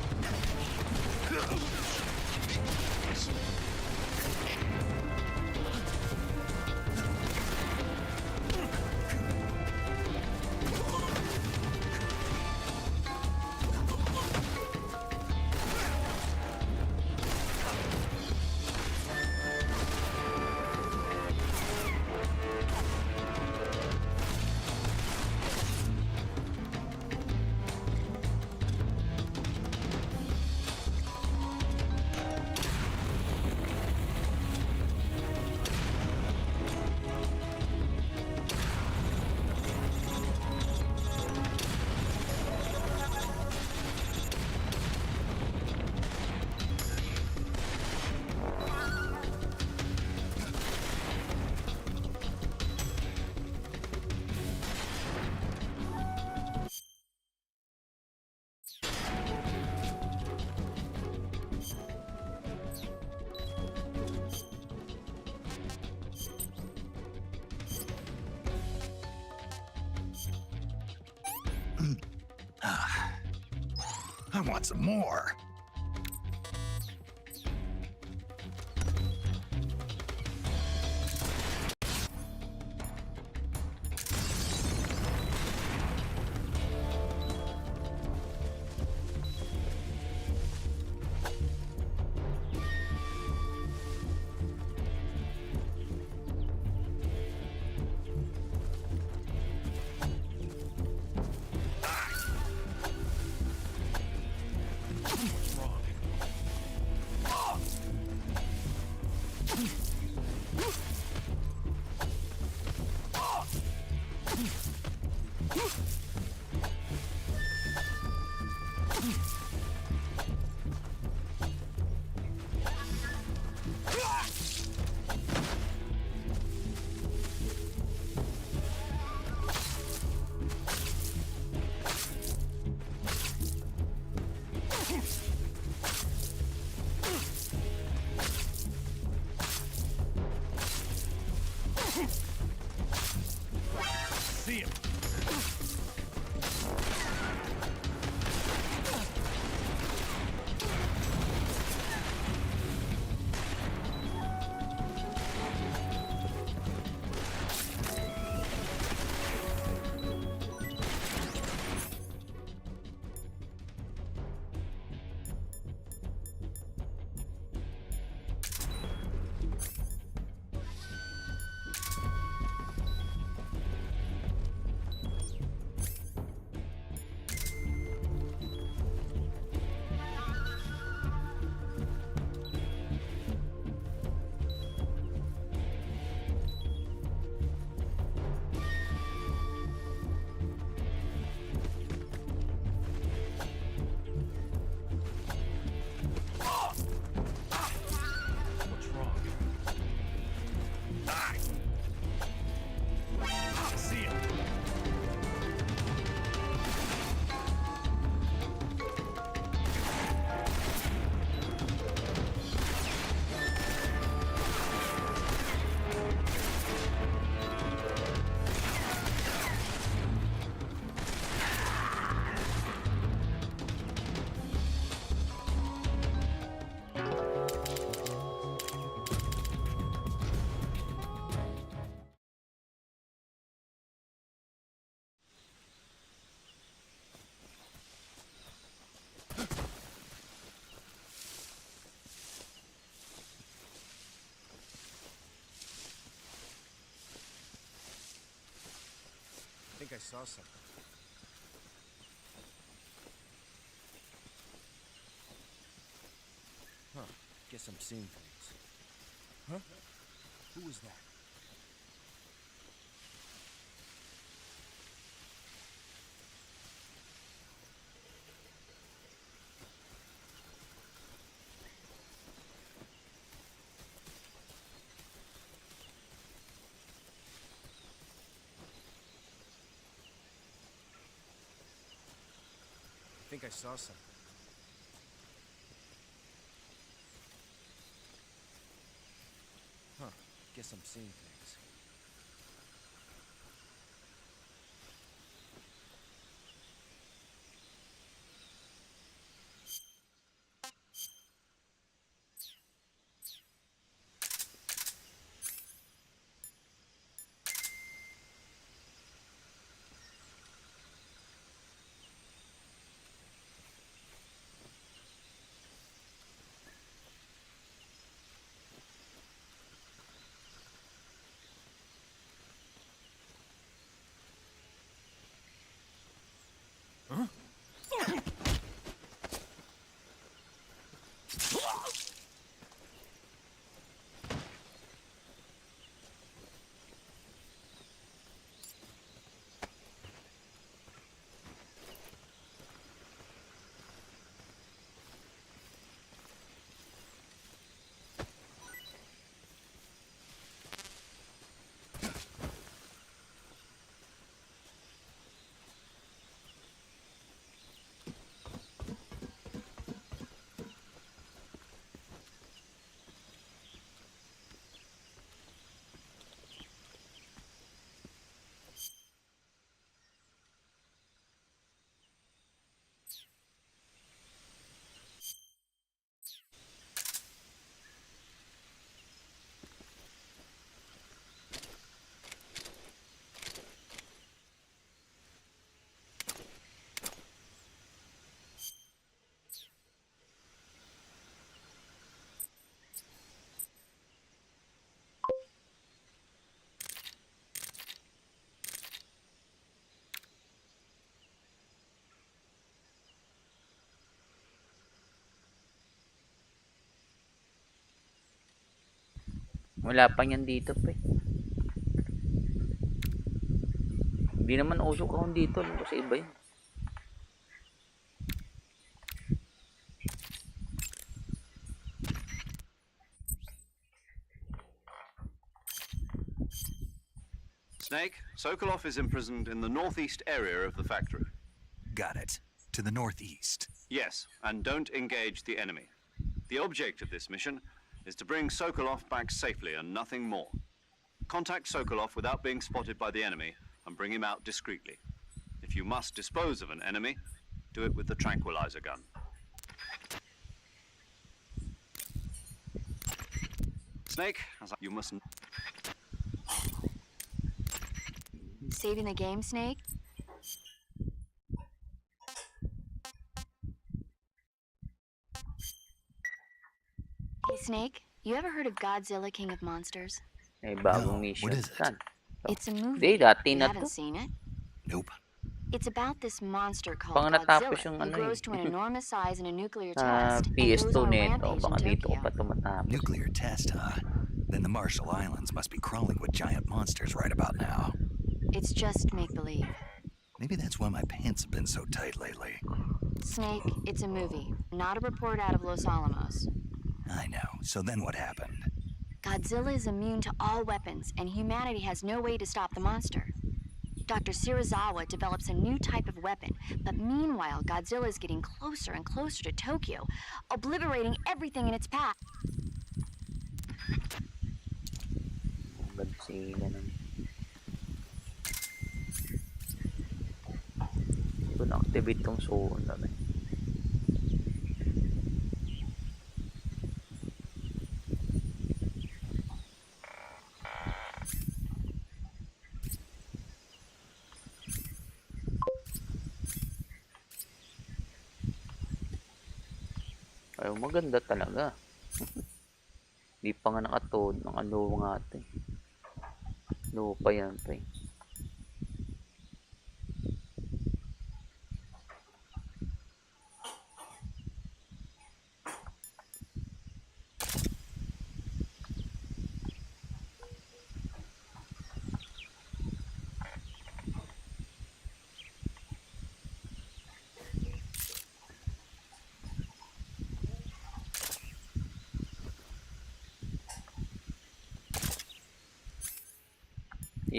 I want some more. think I saw something. Huh. Guess I'm seeing things. Huh? Who was that? I think I saw something. Huh. Guess I'm seeing things. Wala pa yan dito, pre. Hindi naman usok ako dito. Alam ko sa iba yun. Snake, Sokolov is imprisoned in the northeast area of the factory. Got it. To the northeast. Yes, and don't engage the enemy. The object of this mission is to bring Sokolov back safely and nothing more. Contact Sokolov without being spotted by the enemy and bring him out discreetly. If you must dispose of an enemy, do it with the tranquilizer gun. Snake, you mustn't. Saving the game, Snake? Hey, Snake, you ever heard of Godzilla King of Monsters? May bagong No, mission. what is it? Saan? It's a Hindi, movie. dati You na haven't to. seen it? Nope. It's about this monster called Baka natapos Godzilla, yung who ano grows to an eh. enormous size in a nuclear Sa test and PS2 goes on a neto. rampage Baka in dito ko Tokyo. pa tumatapos. Nuclear test, huh? Then the Marshall Islands must be crawling with giant monsters right about now. It's just make-believe. Maybe that's why my pants have been so tight lately. Snake, it's a movie, not a report out of Los Alamos. I know. So then what happened? Godzilla is immune to all weapons, and humanity has no way to stop the monster. Dr. Shirazawa develops a new type of weapon, but meanwhile, Godzilla is getting closer and closer to Tokyo, obliterating everything in its path. Godzilla ng... Hindi ko na-activate tong suon na eh. Ay, maganda talaga. Di pa nga nakatood. Nakalowa nga ito eh. Low pa yan pa eh.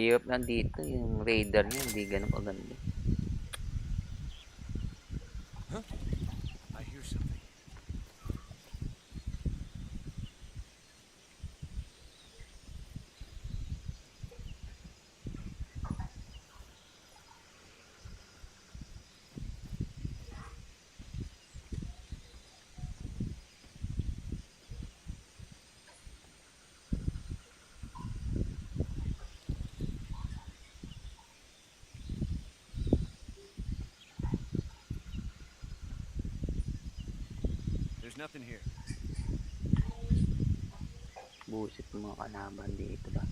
Hirap nandito. Yung radar niya, hindi ganun kaganda. I hear something. There's nothing here. Busit ng mga kalaban dito ba?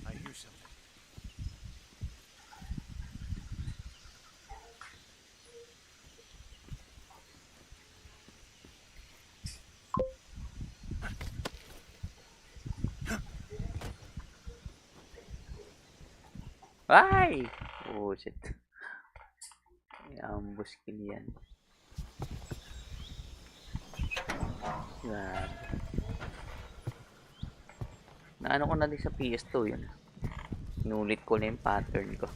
I hear something. Ay! Busit. Ambush kill yan. Yan. Naano ko na din sa PS2 yun. Inulit ko na yung pattern ko.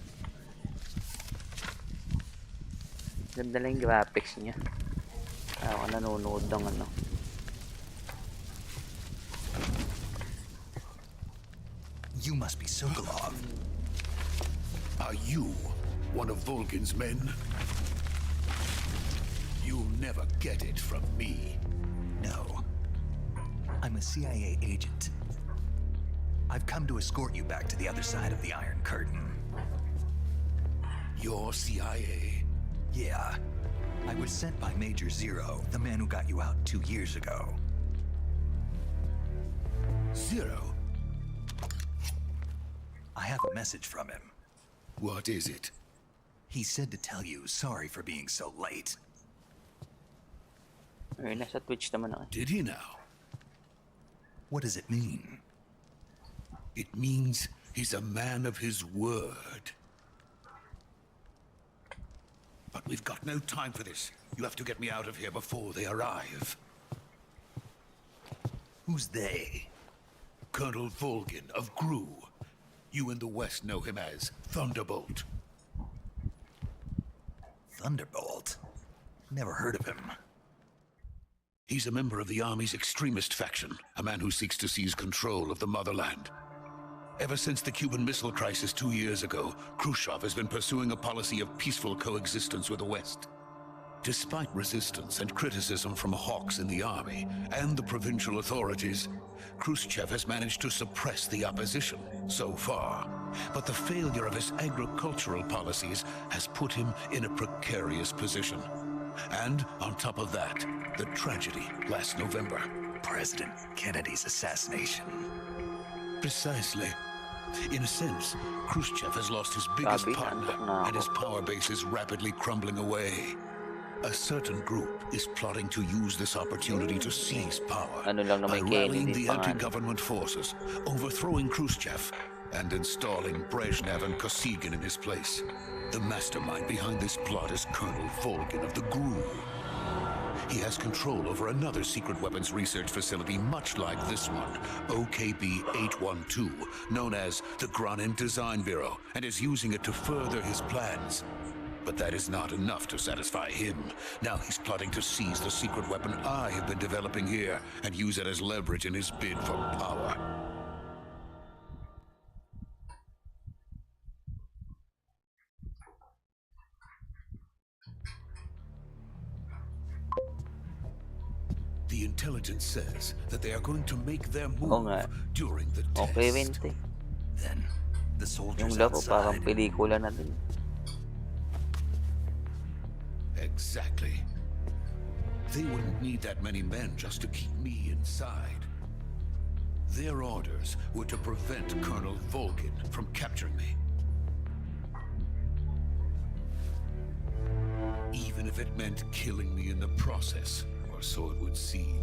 Ganda lang yung graphics niya. Ako nanonood ng ano. You must be Sokolov. Are you one of Volgin's men? You'll never get it from me. No. I'm a CIA agent. I've come to escort you back to the other side of the Iron Curtain. You're CIA? Yeah. I was sent by Major Zero, the man who got you out 2 years ago. Zero? I have a message from him. What is it? He said to tell you sorry for being so late. Ay, nasa Twitch naman ako. Did he now? What does it mean? It means he's a man of his word. But we've got no time for this. You have to get me out of here before they arrive. Who's they? Colonel Volgin of GRU. You in the West know him as Thunderbolt. Thunderbolt? Never heard of him. He's a member of the Army's extremist faction, a man who seeks to seize control of the motherland. Ever since the Cuban Missile Crisis 2 years ago, Khrushchev has been pursuing a policy of peaceful coexistence with the West. Despite resistance and criticism from hawks in the army and the provincial authorities, Khrushchev has managed to suppress the opposition so far. But the failure of his agricultural policies has put him in a precarious position. And on top of that, the tragedy last November. President Kennedy's assassination. Precisely. In a sense, Khrushchev has lost his biggest partner, and his power base is rapidly crumbling away. A certain group is plotting to use this opportunity to seize power by rallying the anti-government forces, overthrowing Khrushchev, and installing Brezhnev and Kosygin in his place. The mastermind behind this plot is Colonel Volgin of the GRU. He has control over another secret weapons research facility much like this one, OKB-812, known as the Granin Design Bureau, and is using it to further his plans. But that is not enough to satisfy him. Now he's plotting to seize the secret weapon I have been developing here and use it as leverage in his bid for power. The intelligence says that they are going to make their move during the test. Okay rin ito eh. Then, the soldiers Yung laro parang outside. pelikula na din. Exactly. They wouldn't need that many men just to keep me inside. Their orders were to prevent Colonel Volgin from capturing me. Even if it meant killing me in the process, or so it would seem.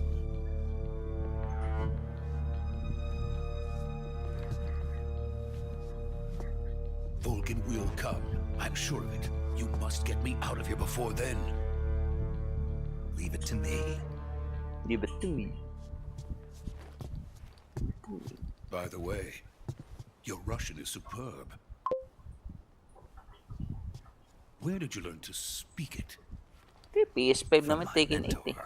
Volgin will come. I'm sure of it. You must get me out of here before then. Leave it to me. Give it to me. By the way, your Russian is superb. Where did you learn to speak it? PS5 naman, Taken 8 eh.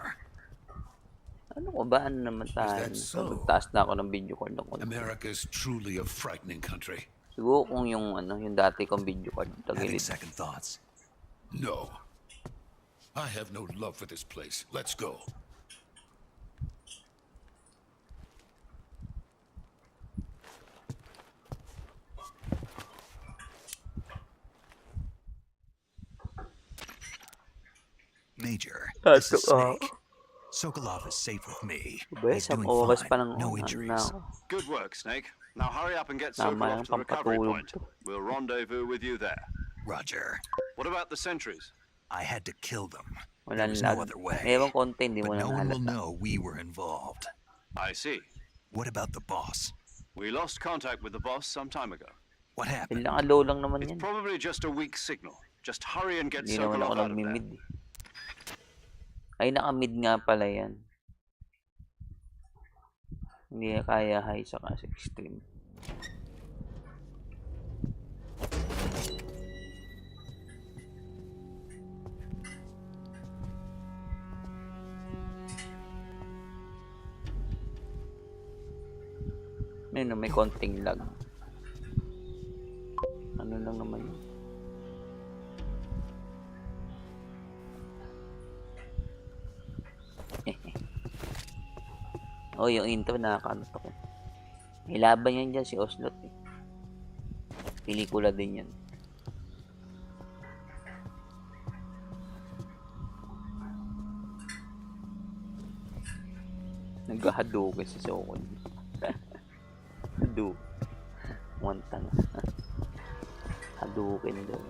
Ano ko ba? Ano naman tayo? Magtaas na ako ng video card na konti. America's truly a frightening country. Siguro kung yung dati kong video card. Having second thoughts. No. I have no love for this place. Let's go. Major, this is Snake. Sokolov is safe with me. He's doing fine. No injuries. Good work, Snake. Now hurry up and get Sokolov to the recovery point. We'll rendezvous with you there. Roger. What about the sentries? I had to kill them. Wala There was no other way. But no one will know we were involved. I see. What about the boss? We lost contact with the boss some time ago. What happened? Lang naman yan. It's probably just a weak signal. Just hurry and get Hindi naman ako Sokolov out of there. nagmi-mid. Ay, naka-mid nga pala yan. Hindi kaya high sa kasi extreme. May konting lag. Ano lang naman yun? Oh, yung intro nakakano to. May laban yan dyan si Oslot eh. Pelikula din yan. Nag-Hadouken si Sokol. Hadouken. Wantang. Hadouken daw.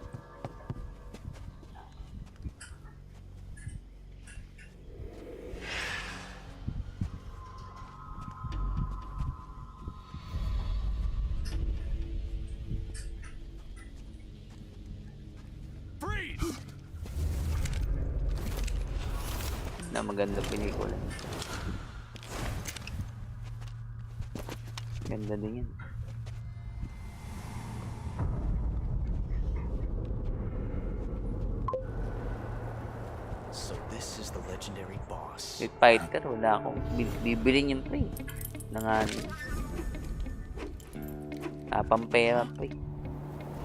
Na maganda pelikula. Ganda din yan. So this is the legendary boss. Street Fighter, wala akong bibilin yung pre. Nangan. Pampera pre.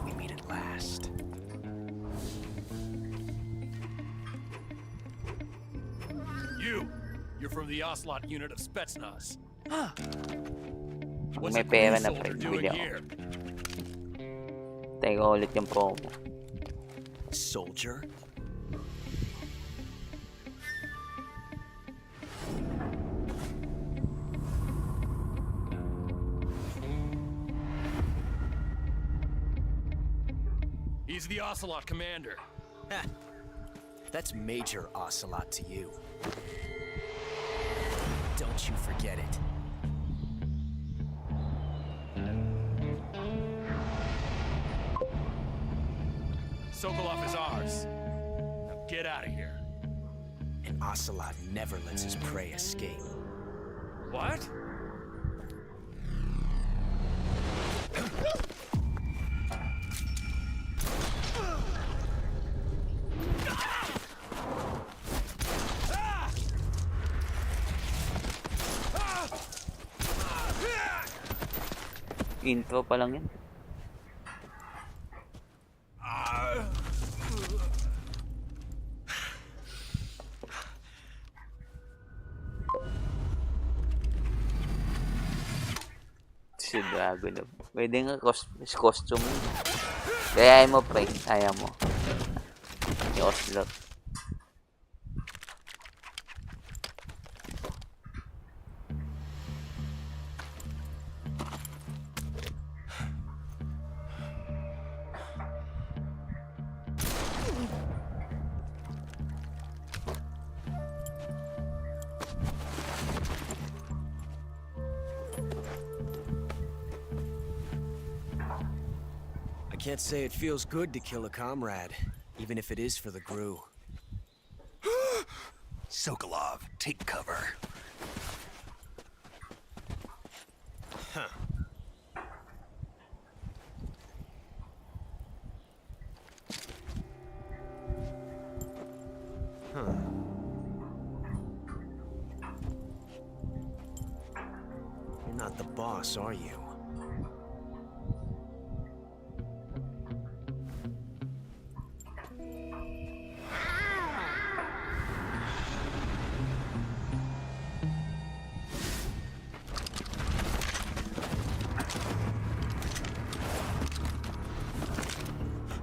We meet at last. You're from the Ocelot unit of Spetsnaz. May pera na pre, bili ako. Teka ulit yung promo. Soldier? He's the Ocelot commander. Ha! That's Major Ocelot to you. Don't you forget it. Sokolov is ours. Now get out of here. And Ocelot never lets his prey escape. What? Intro pa lang yan. Si Dragon. Pwede nga costume. Kaya mo pre, kaya mo. Si Ocelot. I can't say it feels good to kill a comrade, even if it is for the GRU. Sokolov, take cover. the boss, are you?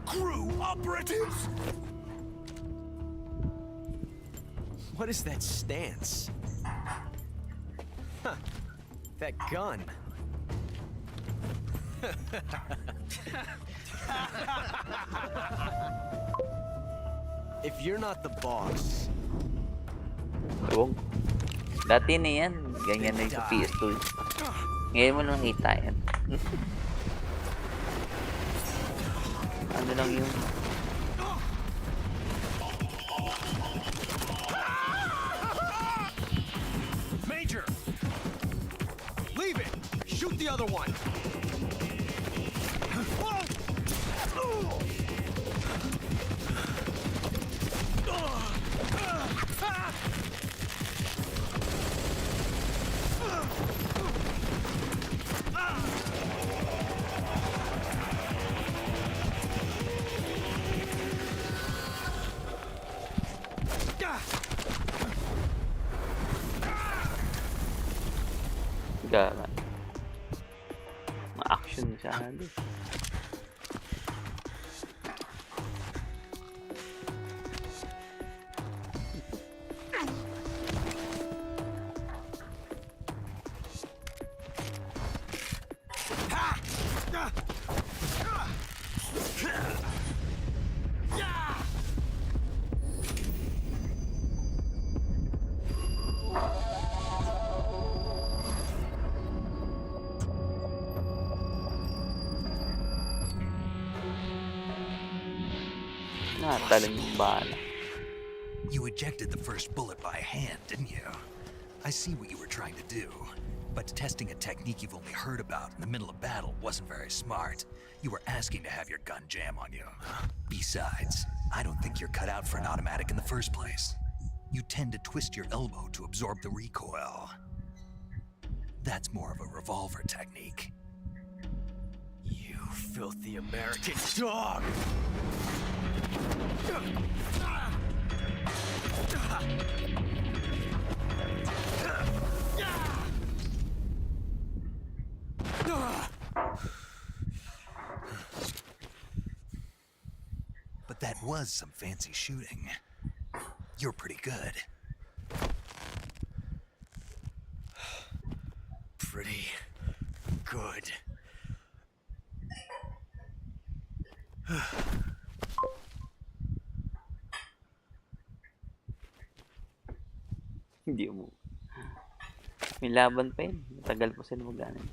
Crew operatives! What is that stance? Huh. That gun. If you're not the boss... Ewan. Dati na yan. Ganyan na yung sa PS2. Ngayon mo nang kita yan. Ano lang yun? Major! Leave it! Shoot the other one! Gala. Ma-action masyado. You ejected the first bullet by hand, didn't you? I see what you were trying to do, but testing a technique you've only heard about in the middle of battle wasn't very smart. You were asking to have your gun jam on you. Besides, I don't think you're cut out for an automatic in the first place. You tend to twist your elbow to absorb the recoil. That's more of a revolver technique. You filthy American dog! But that was some fancy shooting. You're pretty good. Pretty good. Hindi mo. May laban pa yun. Matagal pa sila mag-anin.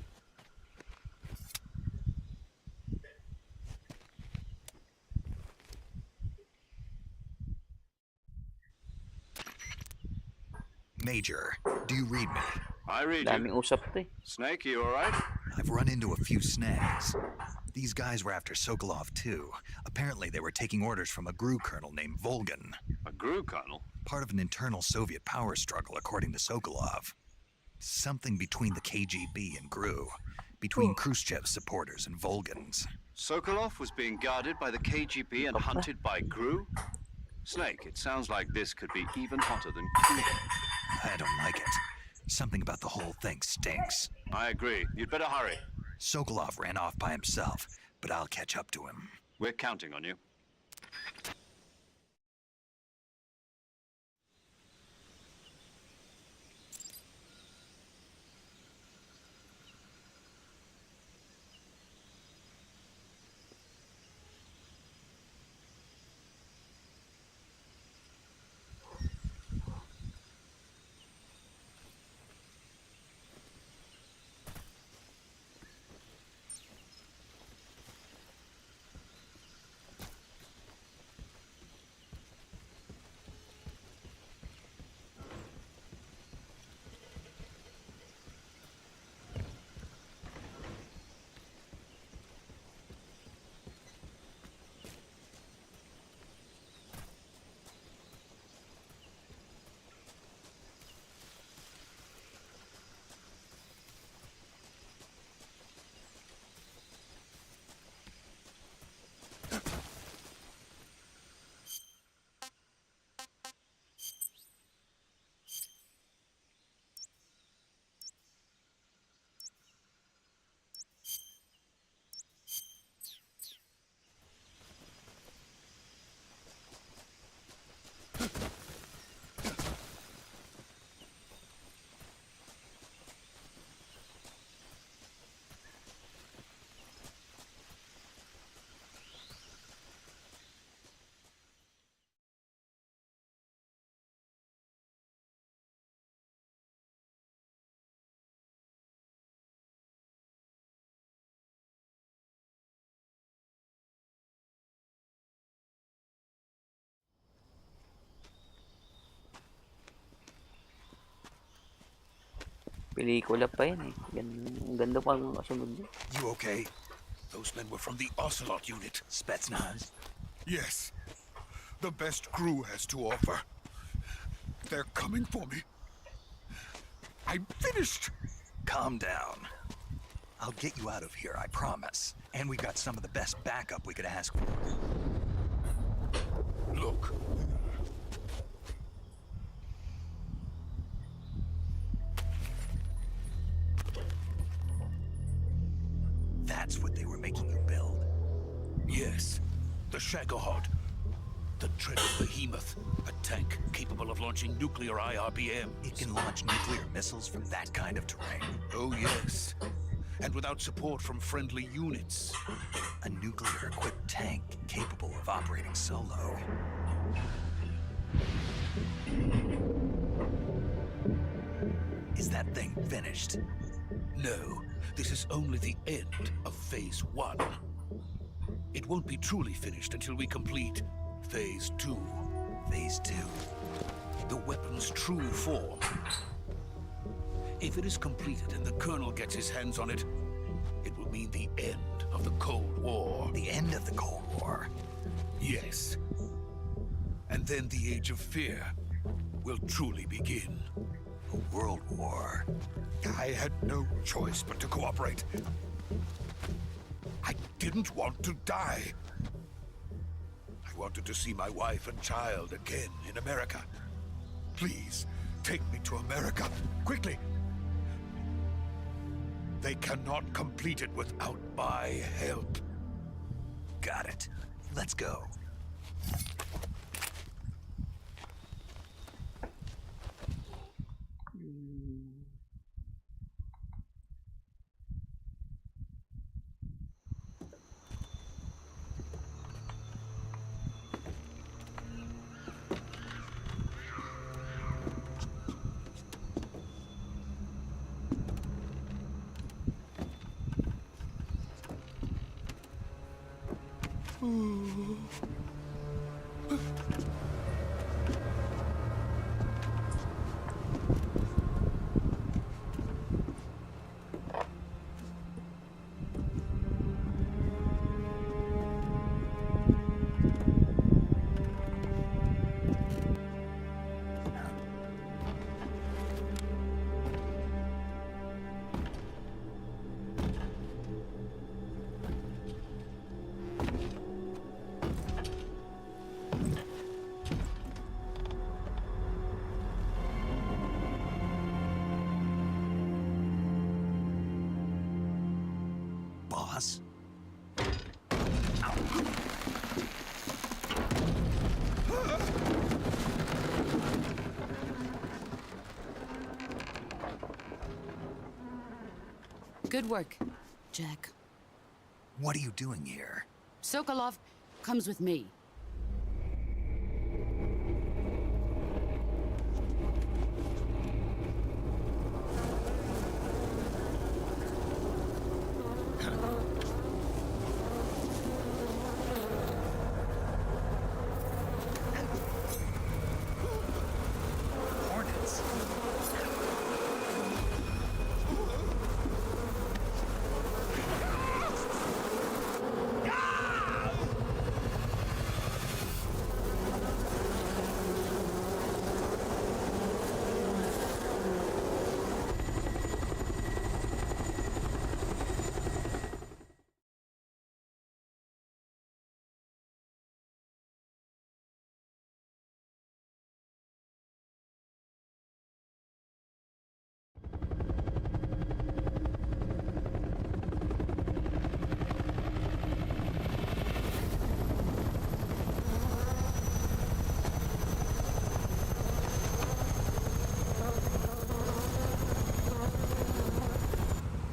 Major, do you read me? I read Daming you. usap to eh. Snake, you alright? I've run into a few snags. These guys were after Sokolov too. Apparently they were taking orders from a GRU colonel named Volgan. A GRU colonel? Part of an internal Soviet power struggle, according to Sokolov. Something between the KGB and GRU. Between Khrushchev's supporters and Volgan's. Sokolov was being guarded by the KGB and hunted by GRU? Snake, it sounds like this could be even hotter than Cuba. I don't like it. Something about the whole thing stinks. I agree. You'd better hurry. Sokolov ran off by himself, but I'll catch up to him. We're counting on you. Pelikula pa yun eh. Ganda pa ang kasunod niya. You okay? Those men were from the Ocelot unit. Spetsnaz? Yes. The best crew has to offer. They're coming for me. I'm finished. Calm down. I'll get you out of here, I promise. And we got some of the best backup we could ask for. Look. That's what they were making you build? Yes. The Shagohod. The dreaded behemoth. A tank capable of launching nuclear IRBM. It can launch nuclear missiles from that kind of terrain? Oh, yes. And without support from friendly units. A nuclear-equipped tank capable of operating solo. Is that thing finished? No, this is only the end of Phase 1. It won't be truly finished until we complete Phase 2. Phase 2? The weapon's true form. If it is completed and the Colonel gets his hands on it, it will mean the end of the Cold War. The end of the Cold War? Yes. And then the Age of Fear will truly begin. A world war? I had no choice but to cooperate. I didn't want to die. I wanted to see my wife and child again in America. Please, take me to America, quickly. They cannot complete it without my help. Got it. Let's go. Boss? Good work, Jack. What are you doing here? Sokolov comes with me. Hornets?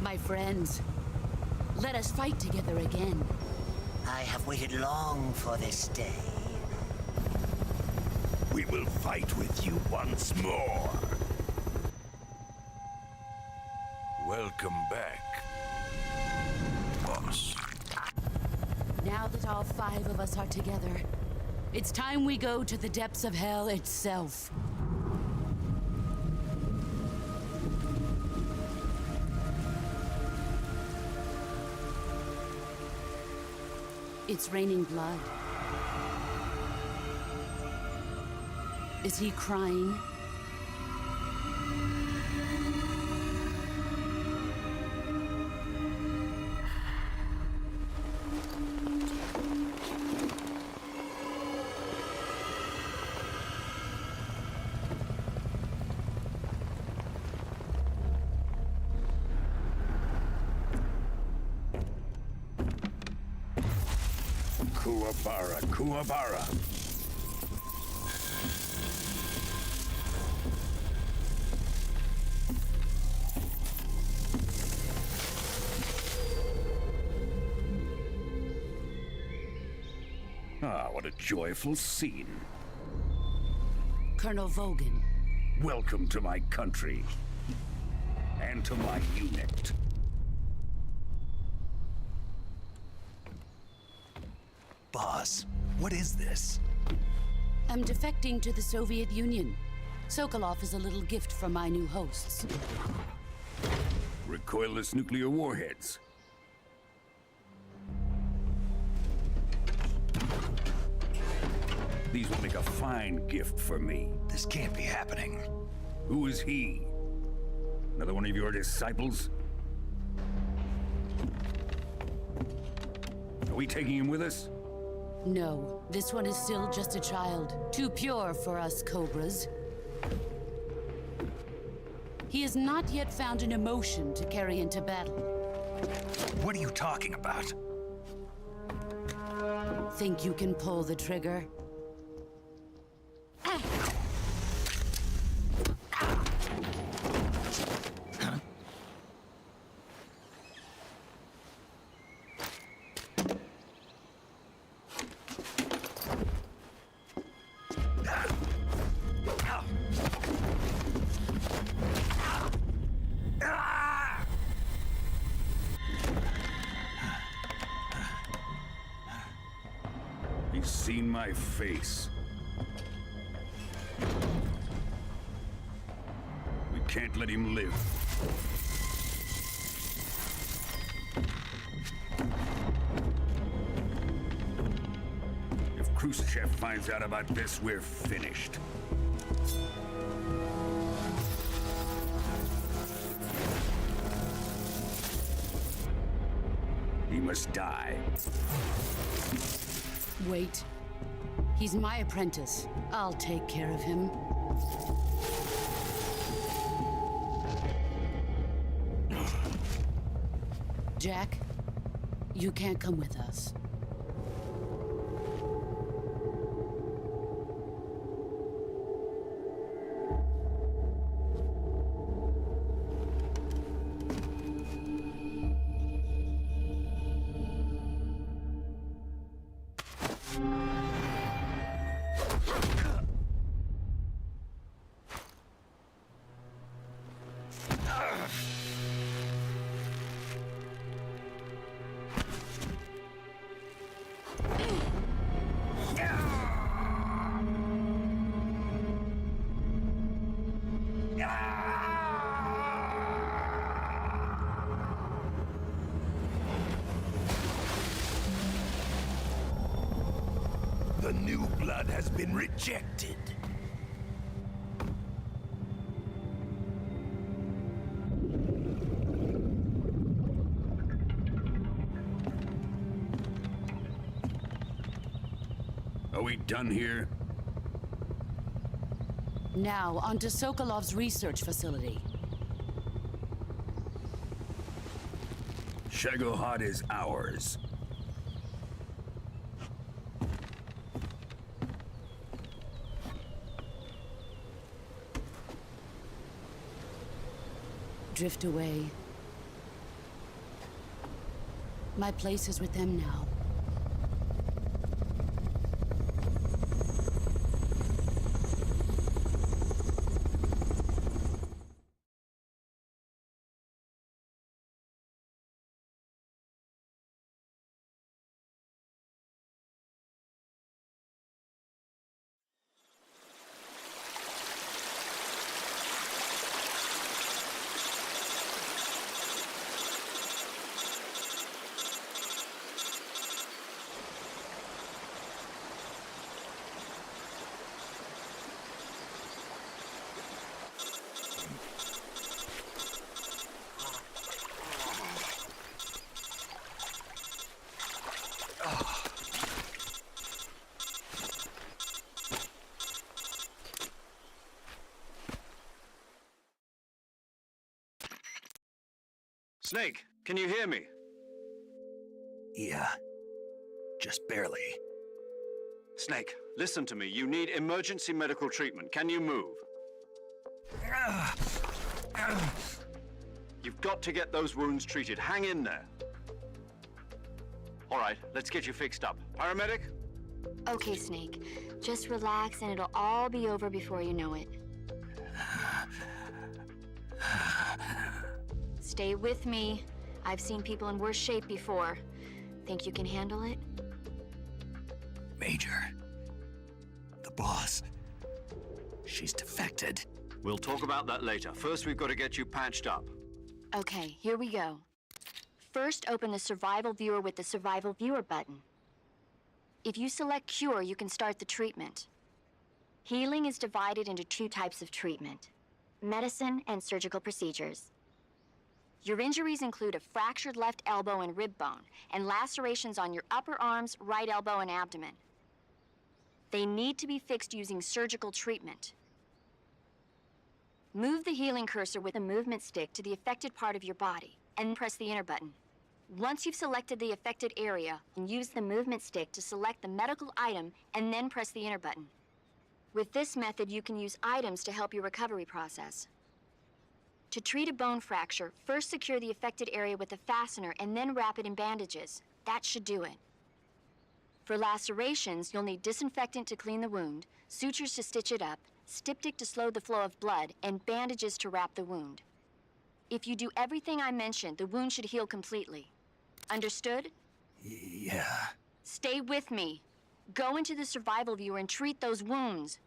My friends, let us fight together again. I have waited long for this day. We will fight with you once more. Welcome back, boss. Now that all 5 of us are together, it's time we go to the depths of hell itself. It's raining blood. Is he crying? Kuwabara, Kuwabara. Ah, what a joyful scene. Colonel Vogan. Welcome to my country. And to my unit. Boss, what is this? I'm defecting to the Soviet Union. Sokolov is a little gift from my new hosts. Recoilless nuclear warheads. These will make a fine gift for me. This can't be happening. Who is he? Another one of your disciples? Are we taking him with us? No, this one is still just a child. Too pure for us Cobras. He has not yet found an emotion to carry into battle. What are you talking about? Think you can pull the trigger? He's seen my face. We can't let him live. If Khrushchev finds out about this, we're finished. He must die. Wait. He's my apprentice. I'll take care of him. Jack, you can't come with us. The new blood has been rejected. Are we done here? Now, onto Sokolov's research facility. Shagohod is ours. Drift away. My place is with them now. Snake, can you hear me? Yeah. Just barely. Snake, listen to me. You need emergency medical treatment. Can you move? You've got to get those wounds treated. Hang in there. All right, let's get you fixed up. Paramedic? Okay, Snake. Just relax and it'll all be over before you know it. Stay with me. I've seen people in worse shape before. Think you can handle it? Major. The boss. She's defected. We'll talk about that later. First, we've got to get you patched up. Okay, here we go. First, open the Survival Viewer with the Survival Viewer button. If you select Cure, you can start the treatment. Healing is divided into two types of treatment: medicine and surgical procedures. Your injuries include a fractured left elbow and rib bone, and lacerations on your upper arms, right elbow, and abdomen. They need to be fixed using surgical treatment. Move the healing cursor with a movement stick to the affected part of your body, and press the enter button. Once you've selected the affected area, use the movement stick to select the medical item, and then press the enter button. With this method, you can use items to help your recovery process. To treat a bone fracture, first secure the affected area with a fastener and then wrap it in bandages. That should do it. For lacerations, you'll need disinfectant to clean the wound, sutures to stitch it up, styptic to slow the flow of blood, and bandages to wrap the wound. If you do everything I mentioned, the wound should heal completely. Understood? Yeah. Stay with me. Go into the Survival Viewer and treat those wounds.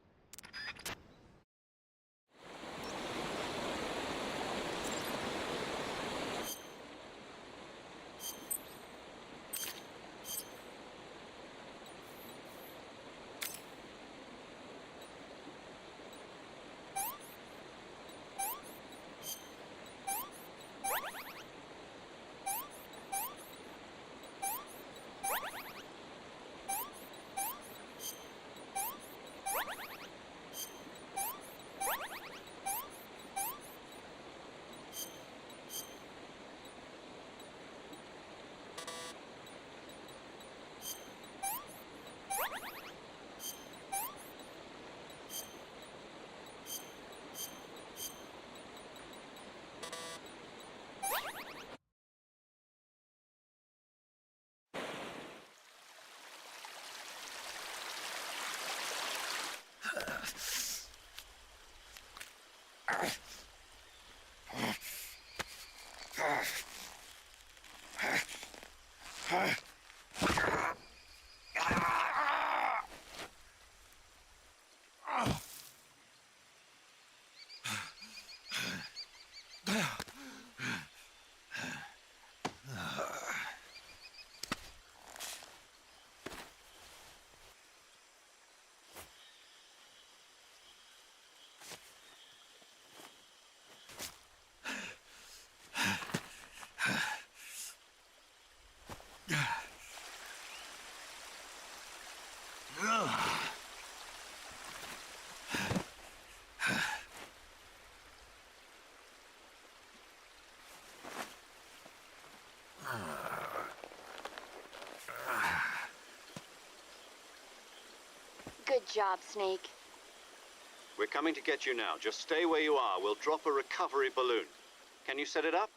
Good job, Snake. We're coming to get you now. Just stay where you are. We'll drop a recovery balloon. Can you set it up?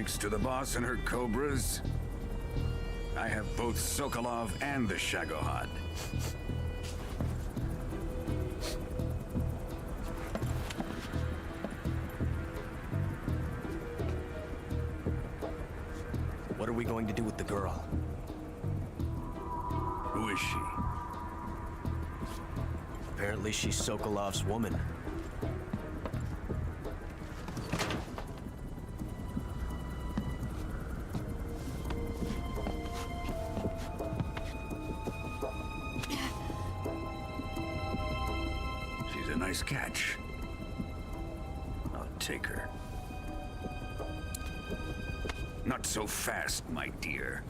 Thanks to the boss and her cobras, I have both Sokolov and the Shagohod. What are we going to do with the girl? Who is she? Apparently she's Sokolov's woman. She's a nice catch. I'll take her. Not so fast, my dear.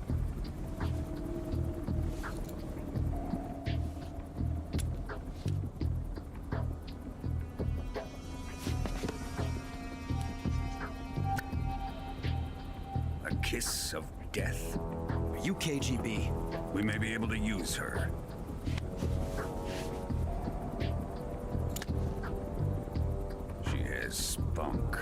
A kiss of death? Are you KGB? We may be able to use her. She has spunk.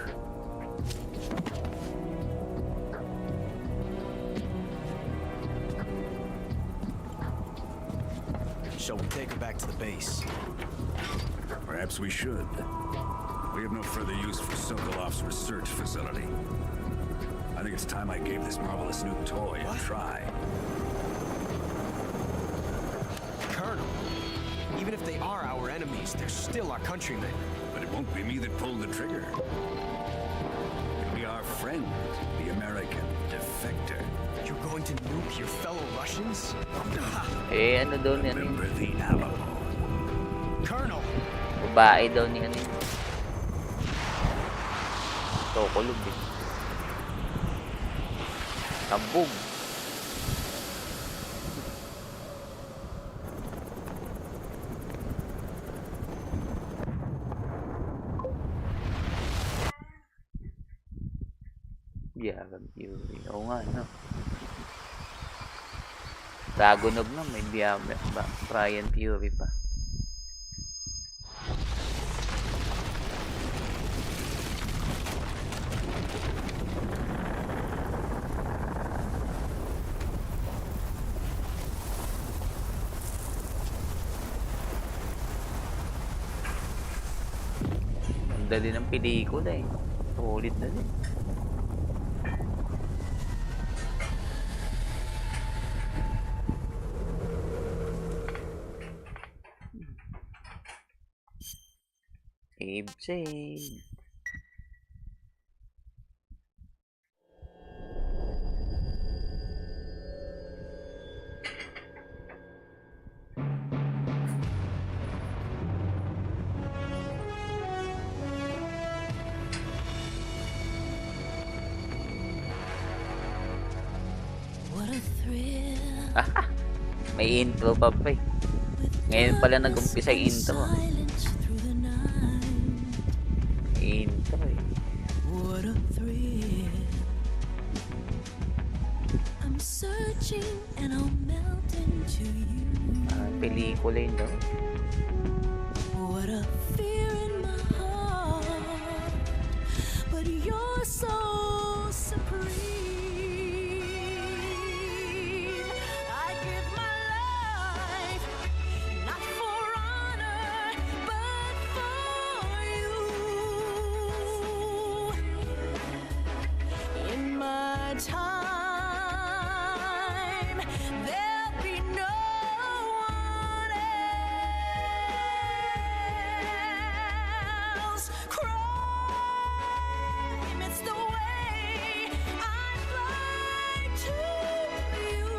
Shall we take her back to the base? Perhaps we should. We have no further use for Sokolov's research facility. I think it's time I gave this marvelous new toy a try. Colonel, even if they are our enemies, they're still our countrymen. But it won't be me that pulled the trigger. It'll be our friend, the American defector. You're going to nuke your fellow Russians? Eh, ano daw ni ano? Remember the Alamo. Colonel! Babae daw ni ano? Sokolov eh. Kabog. Biarab Yuri. Oo nga, no? Dragunov na, may Biarab ba? Brian Fury pa. Ang dali ng pelikula eh. Ulit na din. Save. What a thrill. May intro pa pa eh. Ngayon pala nag-umpisa yung intro. Intro eh. What a thrill. I'm searching and I'll melt into you. Pelikula yun daw. What a fear in my heart. But you're so supreme. I give my life not for honor, but for you. In my time, there'll be no one else. Crime, it's the way I'd like to you.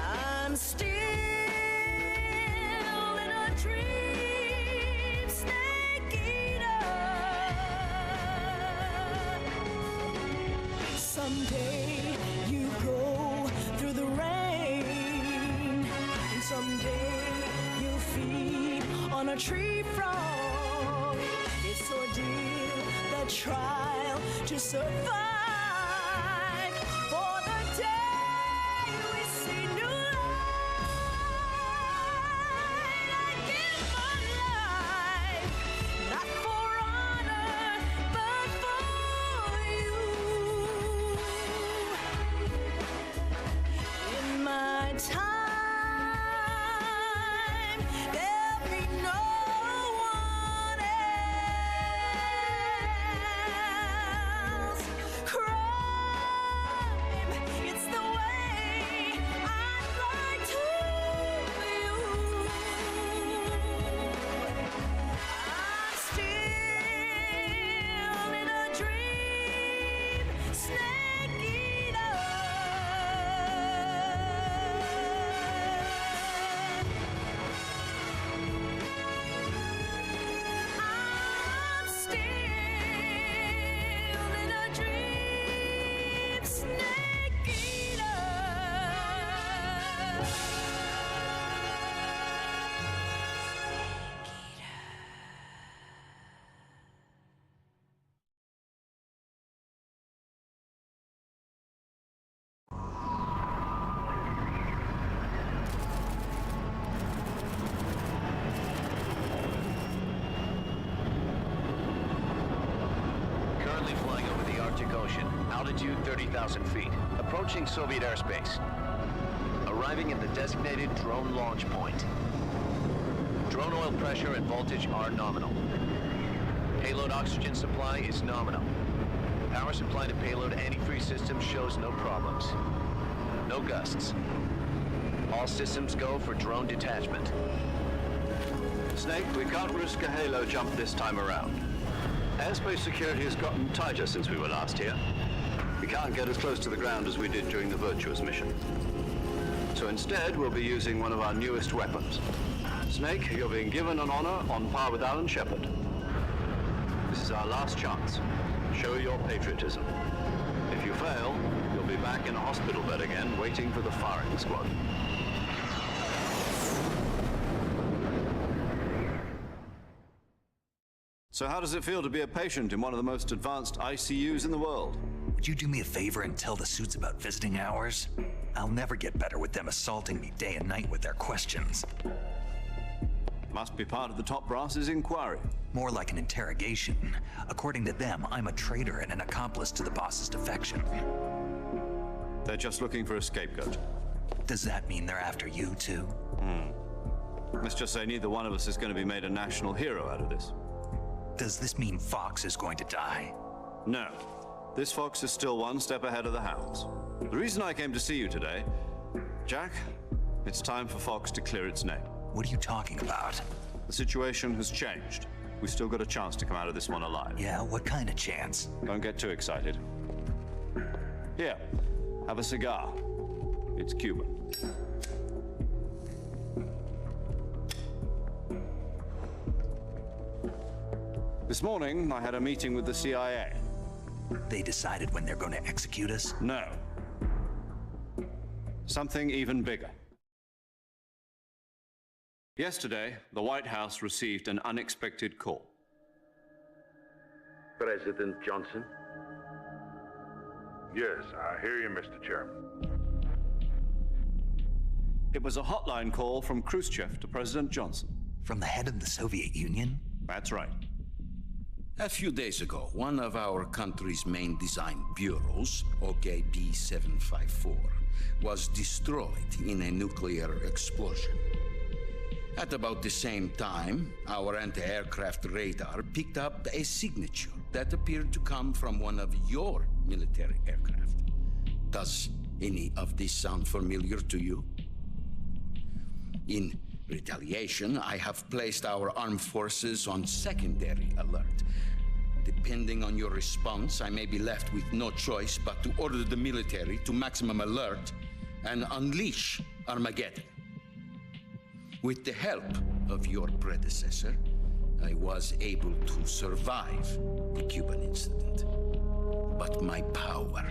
I'm still in a dream, snake eater. Someday you go through the rain, and someday you'll feed on a tree frog. It's ordeal, the trial to survive. For the day we see new light, I give my life not for honor, but for Altitude 30,000 feet. Approaching Soviet airspace. Arriving at the designated drone launch point. Drone oil pressure and voltage are nominal. Payload oxygen supply is nominal. Power supply to payload antifreeze system shows no problems. No gusts. All systems go for drone detachment. Snake, we can't risk a halo jump this time around. Airspace security has gotten tighter since we were last here. We can't get as close to the ground as we did during the Virtuous mission. So instead, we'll be using one of our newest weapons. Snake, you're being given an honor on par with Alan Shepard. This is our last chance. Show your patriotism. If you fail, you'll be back in a hospital bed again, waiting for the firing squad. So how does it feel to be a patient in one of the most advanced ICUs in the world? Would you do me a favor and tell the suits about visiting hours? I'll never get better with them assaulting me day and night with their questions. Must be part of the top brass's inquiry. More like an interrogation. According to them, I'm a traitor and an accomplice to the boss's defection. They're just looking for a scapegoat. Does that mean they're after you, too? Let's just say neither one of us is going to be made a national hero out of this. Does this mean Fox is going to die? No. This Fox is still one step ahead of the Hounds. The reason I came to see you today, Jack, it's time for Fox to clear its name. What are you talking about? The situation has changed. We've still got a chance to come out of this one alive. Yeah, what kind of chance? Don't get too excited. Here, have a cigar. It's Cuban. This morning, I had a meeting with the CIA. They decided when they're going to execute us? No. Something even bigger. Yesterday, the White House received an unexpected call. President Johnson? Yes, I hear you, Mr. Chairman. It was a hotline call from Khrushchev to President Johnson. From the head of the Soviet Union? That's right. A few days ago, one of our country's main design bureaus, OKB 754, was destroyed in a nuclear explosion. At about the same time, our anti-aircraft radar picked up a signature that appeared to come from one of your military aircraft. Does any of this sound familiar to you? In retaliation, I have placed our armed forces on secondary alert. Depending on your response, I may be left with no choice but to order the military to maximum alert and unleash Armageddon. With the help of your predecessor, I was able to survive the Cuban incident. But my power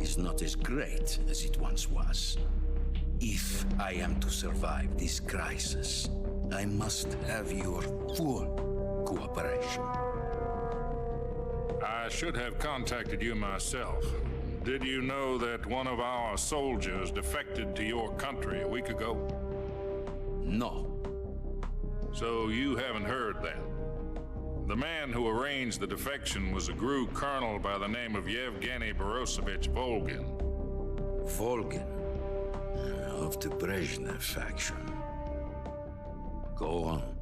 is not as great as it once was. If I am to survive this crisis, I must have your full cooperation. I should have contacted you myself. Did you know that one of our soldiers defected to your country a week ago? No. So you haven't heard then? The man who arranged the defection was a GRU colonel by the name of Yevgeny Borisovich Volgin. Volgin? Of the Brezhnev faction. Go on.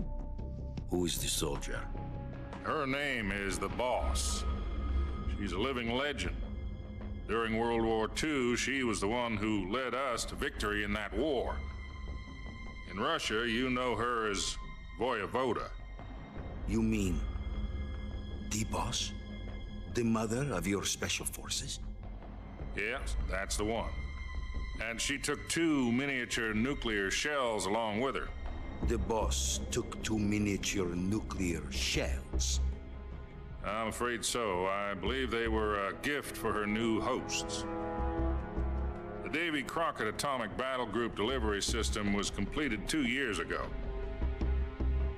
Who is the soldier? Her name is the Boss. She's a living legend. During World War II, she was the one who led us to victory in that war. In Russia, you know her as Voyevoda. You mean the Boss? The mother of your special forces? Yes, that's the one. And she took 2 miniature nuclear shells along with her. The Boss took 2 miniature nuclear shells? I'm afraid so. I believe they were a gift for her new hosts. The Davy Crockett Atomic Battle Group delivery system was completed 2 years ago.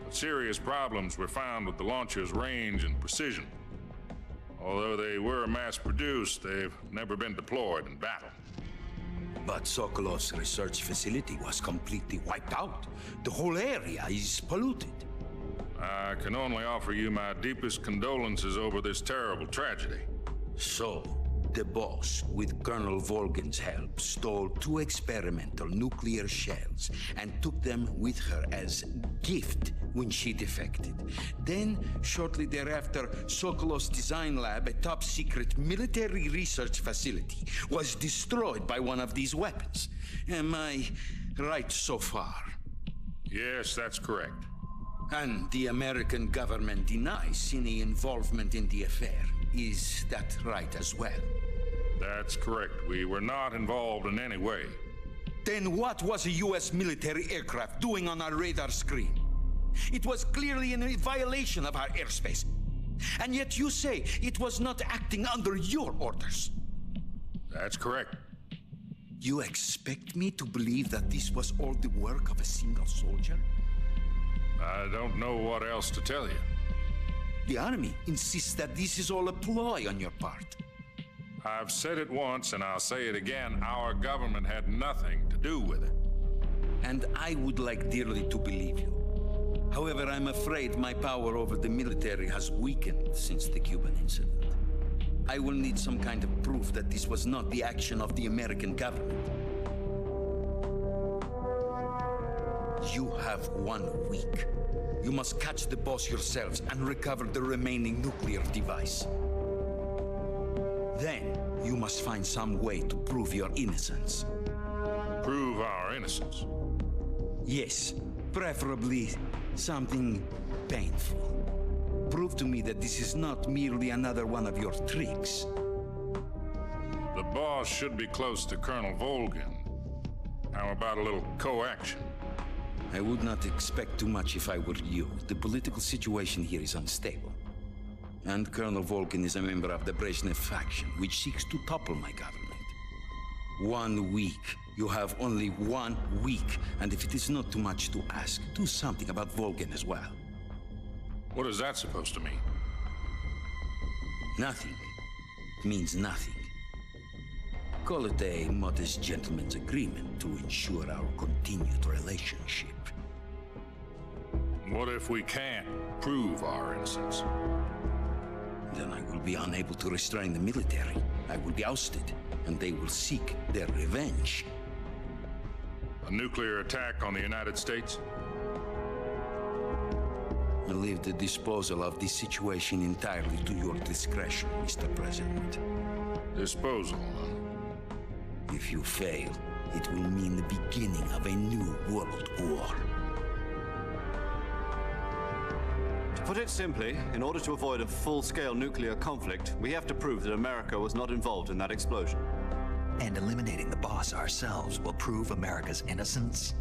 But serious problems were found with the launcher's range and precision. Although they were mass-produced, they've never been deployed in battle. But Sokolov's research facility was completely wiped out. The whole area is polluted. I can only offer you my deepest condolences over this terrible tragedy. So, The boss, with Colonel Volgin's help, stole 2 experimental nuclear shells and took them with her as gift when she defected. Then, shortly thereafter, Sokolov's design lab, a top-secret military research facility, was destroyed by one of these weapons. Am I right so far? Yes, that's correct. And the American government denies any involvement in the affair. Is that right as well? That's correct. We were not involved in any way. Then what was a U.S. military aircraft doing on our radar screen? It was clearly in a violation of our airspace. And yet you say it was not acting under your orders. That's correct. You expect me to believe that this was all the work of a single soldier? I don't know what else to tell you. The Army insists that this is all a ploy on your part. I've said it once, and I'll say it again. Our government had nothing to do with it. And I would like dearly to believe you. However, I'm afraid my power over the military has weakened since the Cuban incident. I will need some kind of proof that this was not the action of the American government. You have 1 week. You must catch the boss yourselves and recover the remaining nuclear device. Then, you must find some way to prove your innocence. Prove our innocence? Yes, preferably something painful. Prove to me that this is not merely another one of your tricks. The boss should be close to Colonel Volgin. How about a little coaction? I would not expect too much if I were you. The political situation here is unstable. And Colonel Volgin is a member of the Brezhnev faction, which seeks to topple my government. 1 week. You have only 1 week. And if it is not too much to ask, do something about Volgin as well. What is that supposed to mean? Nothing. It means nothing. Call it a modest gentleman's agreement to ensure our continued relationship. What if we can't prove our innocence? Then I will be unable to restrain the military. I will be ousted, and they will seek their revenge. A nuclear attack on the United States? I leave the disposal of this situation entirely to your discretion, Mr. President. Disposal? If you fail, it will mean the beginning of a new world war. To put it simply, in order to avoid a full-scale nuclear conflict, we have to prove that America was not involved in that explosion. And eliminating the boss ourselves will prove America's innocence?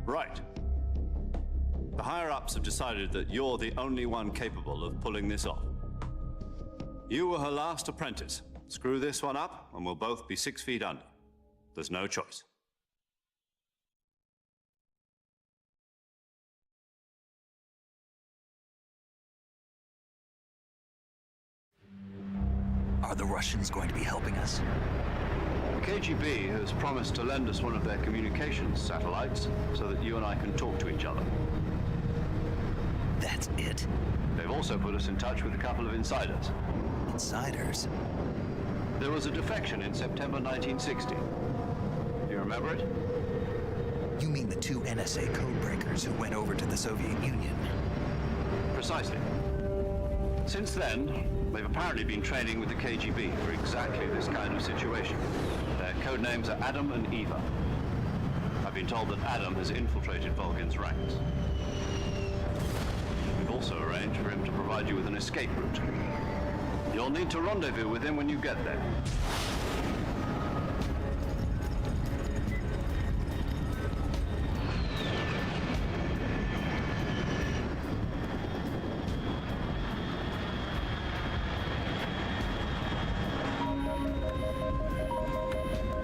Right. The higher-ups have decided that you're the only one capable of pulling this off. You were her last apprentice. Screw this one up, and we'll both be 6 feet under. There's no choice. Are the Russians going to be helping us? The KGB has promised to lend us one of their communications satellites so that you and I can talk to each other. That's it? They've also put us in touch with a couple of insiders. Insiders? There was a defection in September 1960. Do you remember it? You mean the 2 NSA codebreakers who went over to the Soviet Union? Precisely. Since then, they've apparently been training with the KGB for exactly this kind of situation. Their code names are Adam and Eva. I've been told that Adam has infiltrated Volgin's ranks. We've also arranged for him to provide you with an escape route. You'll need to rendezvous with him when you get there.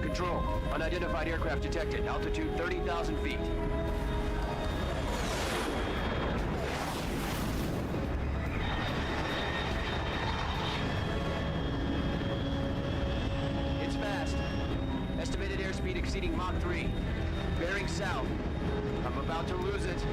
Control. Unidentified aircraft detected. Altitude 30,000 feet. It's fast. Estimated airspeed exceeding Mach 3. Bearing south. I'm about to lose it.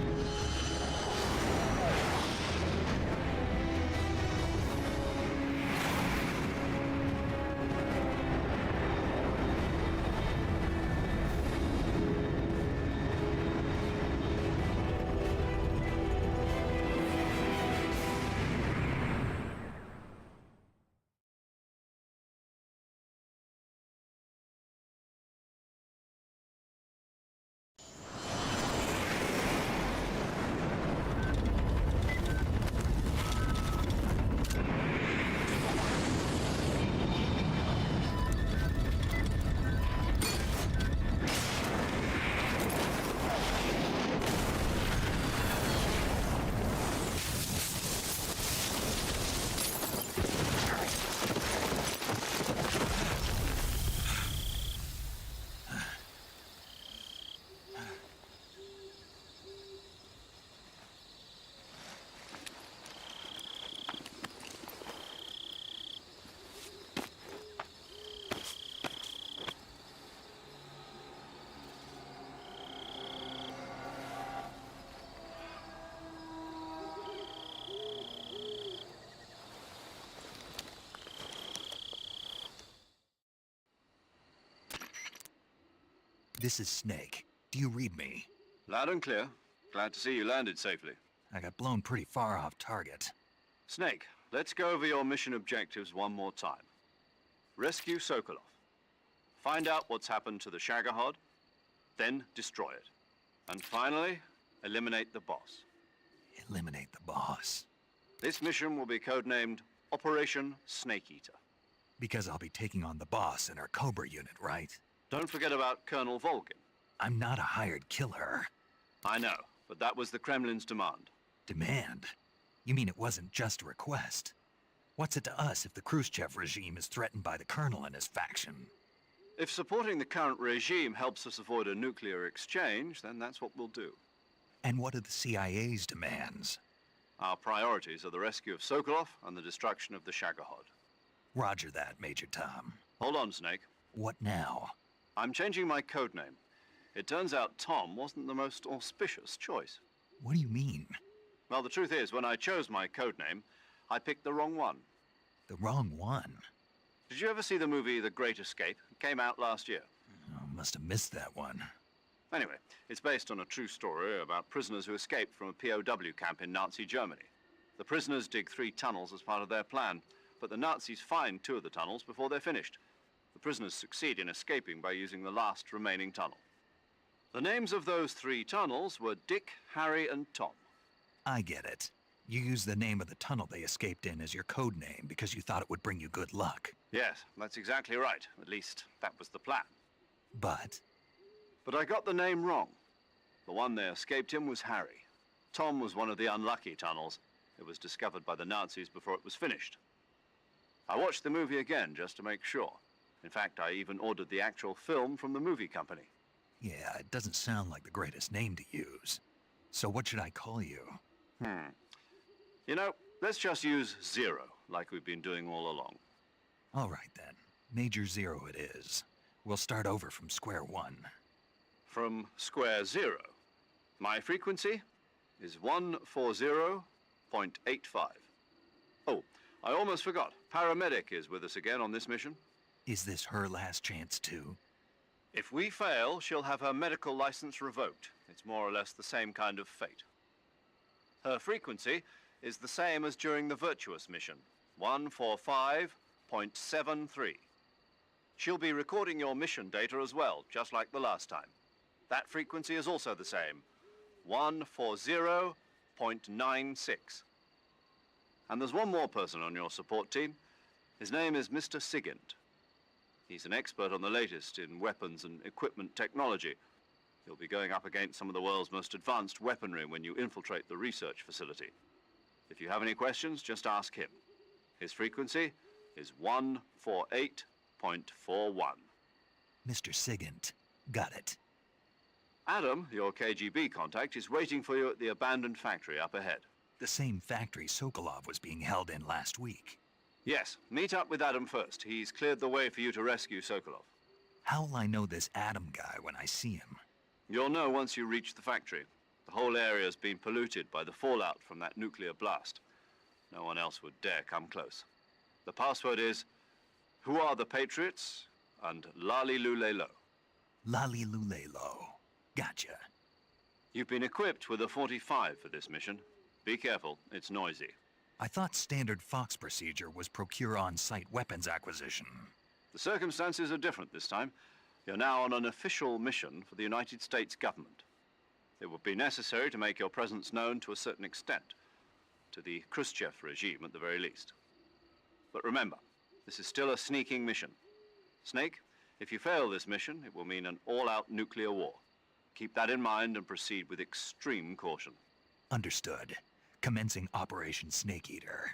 This is Snake. Do you read me? Loud and clear. Glad to see you landed safely. I got blown pretty far off target. Snake, let's go over your mission objectives one more time. Rescue Sokolov. Find out what's happened to the Shagohod, then destroy it. And finally, eliminate the boss. Eliminate the boss. This mission will be codenamed Operation Snake Eater. Because I'll be taking on the boss in our Cobra unit, right? Don't forget about Colonel Volgin. I'm not a hired killer. I know, but that was the Kremlin's demand. Demand? You mean it wasn't just a request? What's it to us if the Khrushchev regime is threatened by the Colonel and his faction? If supporting the current regime helps us avoid a nuclear exchange, then that's what we'll do. And what are the CIA's demands? Our priorities are the rescue of Sokolov and the destruction of the Shagohod. Roger that, Major Tom. Hold on, Snake. What now? I'm changing my codename. It turns out Tom wasn't the most auspicious choice. What do you mean? Well, the truth is, when I chose my codename, I picked the wrong one. The wrong one? Did you ever see the movie The Great Escape? It came out last year. Oh, must have missed that one. Anyway, it's based on a true story about prisoners who escaped from a POW camp in Nazi Germany. The prisoners dig 3 tunnels as part of their plan, but the Nazis find 2 of the tunnels before they're finished. The prisoners succeed in escaping by using the last remaining tunnel. The names of those 3 tunnels were Dick, Harry, and Tom. I get it. You used the name of the tunnel they escaped in as your code name because you thought it would bring you good luck. Yes, that's exactly right. At least, that was the plan. But I got the name wrong. The one they escaped in was Harry. Tom was one of the unlucky tunnels. It was discovered by the Nazis before it was finished. I watched the movie again just to make sure. In fact, I even ordered the actual film from the movie company. yeah, it doesn't sound like the greatest name to use. So what should I call you? You know, let's just use Zero, like we've been doing all along. All right then. Major Zero it is. We'll start over from square one. From square 0. My frequency is 140.85. Oh, I almost forgot. Paramedic is with us again on this mission. Is this her last chance too? If we fail, she'll have her medical license revoked. It's more or less the same kind of fate. Her frequency is the same as during the Virtuous mission, 145.73. She'll be recording your mission data as well, just like the last time. That frequency is also the same, 140.96. And there's one more person on your support team. His name is Mr. Sigint. He's an expert on the latest in weapons and equipment technology. He'll be going up against some of the world's most advanced weaponry when you infiltrate the research facility. If you have any questions, just ask him. His frequency is 148.41. Mr. Sigint. Got it. Adam, your KGB contact, is waiting for you at the abandoned factory up ahead. The same factory Sokolov was being held in last week. Yes, meet up with Adam first. He's cleared the way for you to rescue Sokolov. How will I know this Adam guy when I see him? You'll know once you reach the factory. The whole area's been polluted by the fallout from that nuclear blast. No one else would dare come close. The password is, "Who are the Patriots?" and Lali Lulelo. Lali Lulelo. Gotcha. You've been equipped with a 45 for this mission. Be careful, it's noisy. I thought standard Fox procedure was procure on-site weapons acquisition. The circumstances are different this time. You're now on an official mission for the United States government. It would be necessary to make your presence known to a certain extent, to the Khrushchev regime at the very least. But remember, this is still a sneaking mission. Snake, if you fail this mission, it will mean an all-out nuclear war. Keep that in mind and proceed with extreme caution. Understood. Commencing Operation Snake Eater.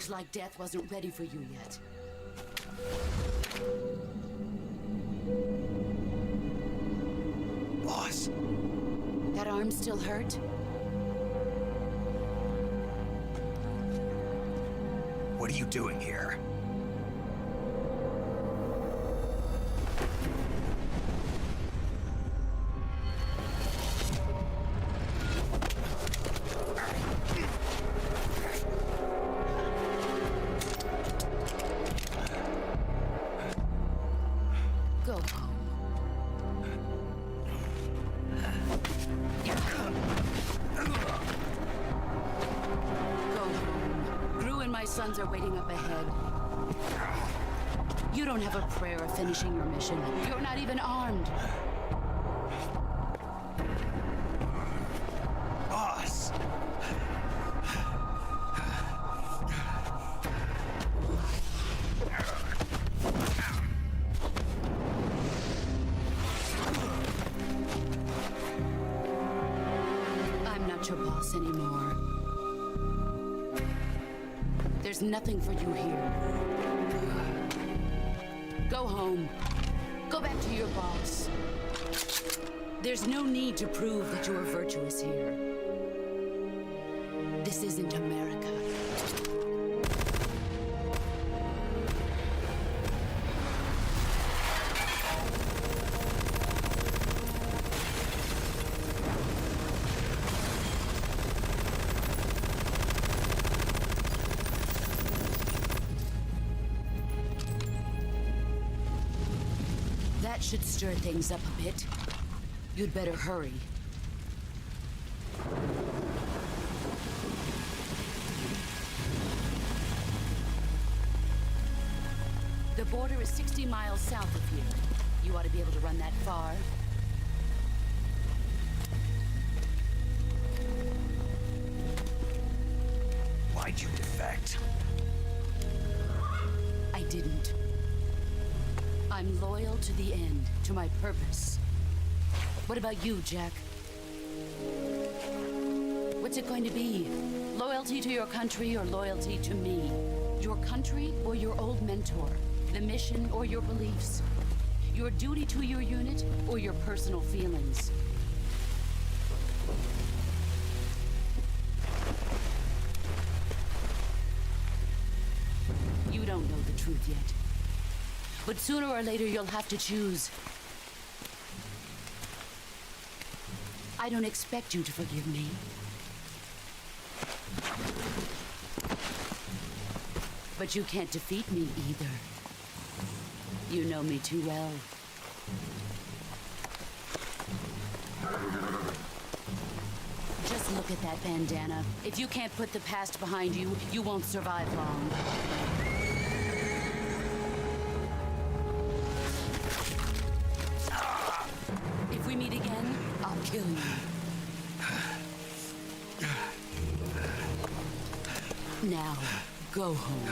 Looks like death wasn't ready for you yet. Boss. That arm still hurt? What are you doing here? Go home. Go home. Gru and my sons are waiting up ahead. You don't have a prayer of finishing your mission. You're not even armed. Boss! I'm not your boss anymore. There's nothing for you here. Go home. Go back to your boss. There's no need to prove that you are virtuous here. This isn't America. That should stir things up a bit. You'd better hurry. The border is 60 miles south of here. You ought to be able to run that far. Why'd you defect? I didn't. I'm loyal to the end, to my purpose. What about you, Jack? What's it going to be? Loyalty to your country or loyalty to me? Your country or your old mentor? The mission or your beliefs? Your duty to your unit or your personal feelings? You don't know the truth yet. But sooner or later, you'll have to choose. I don't expect you to forgive me. But you can't defeat me either. You know me too well. Just look at that bandana. If you can't put the past behind you, you won't survive long. If we meet again, I'll kill you. Now, go home.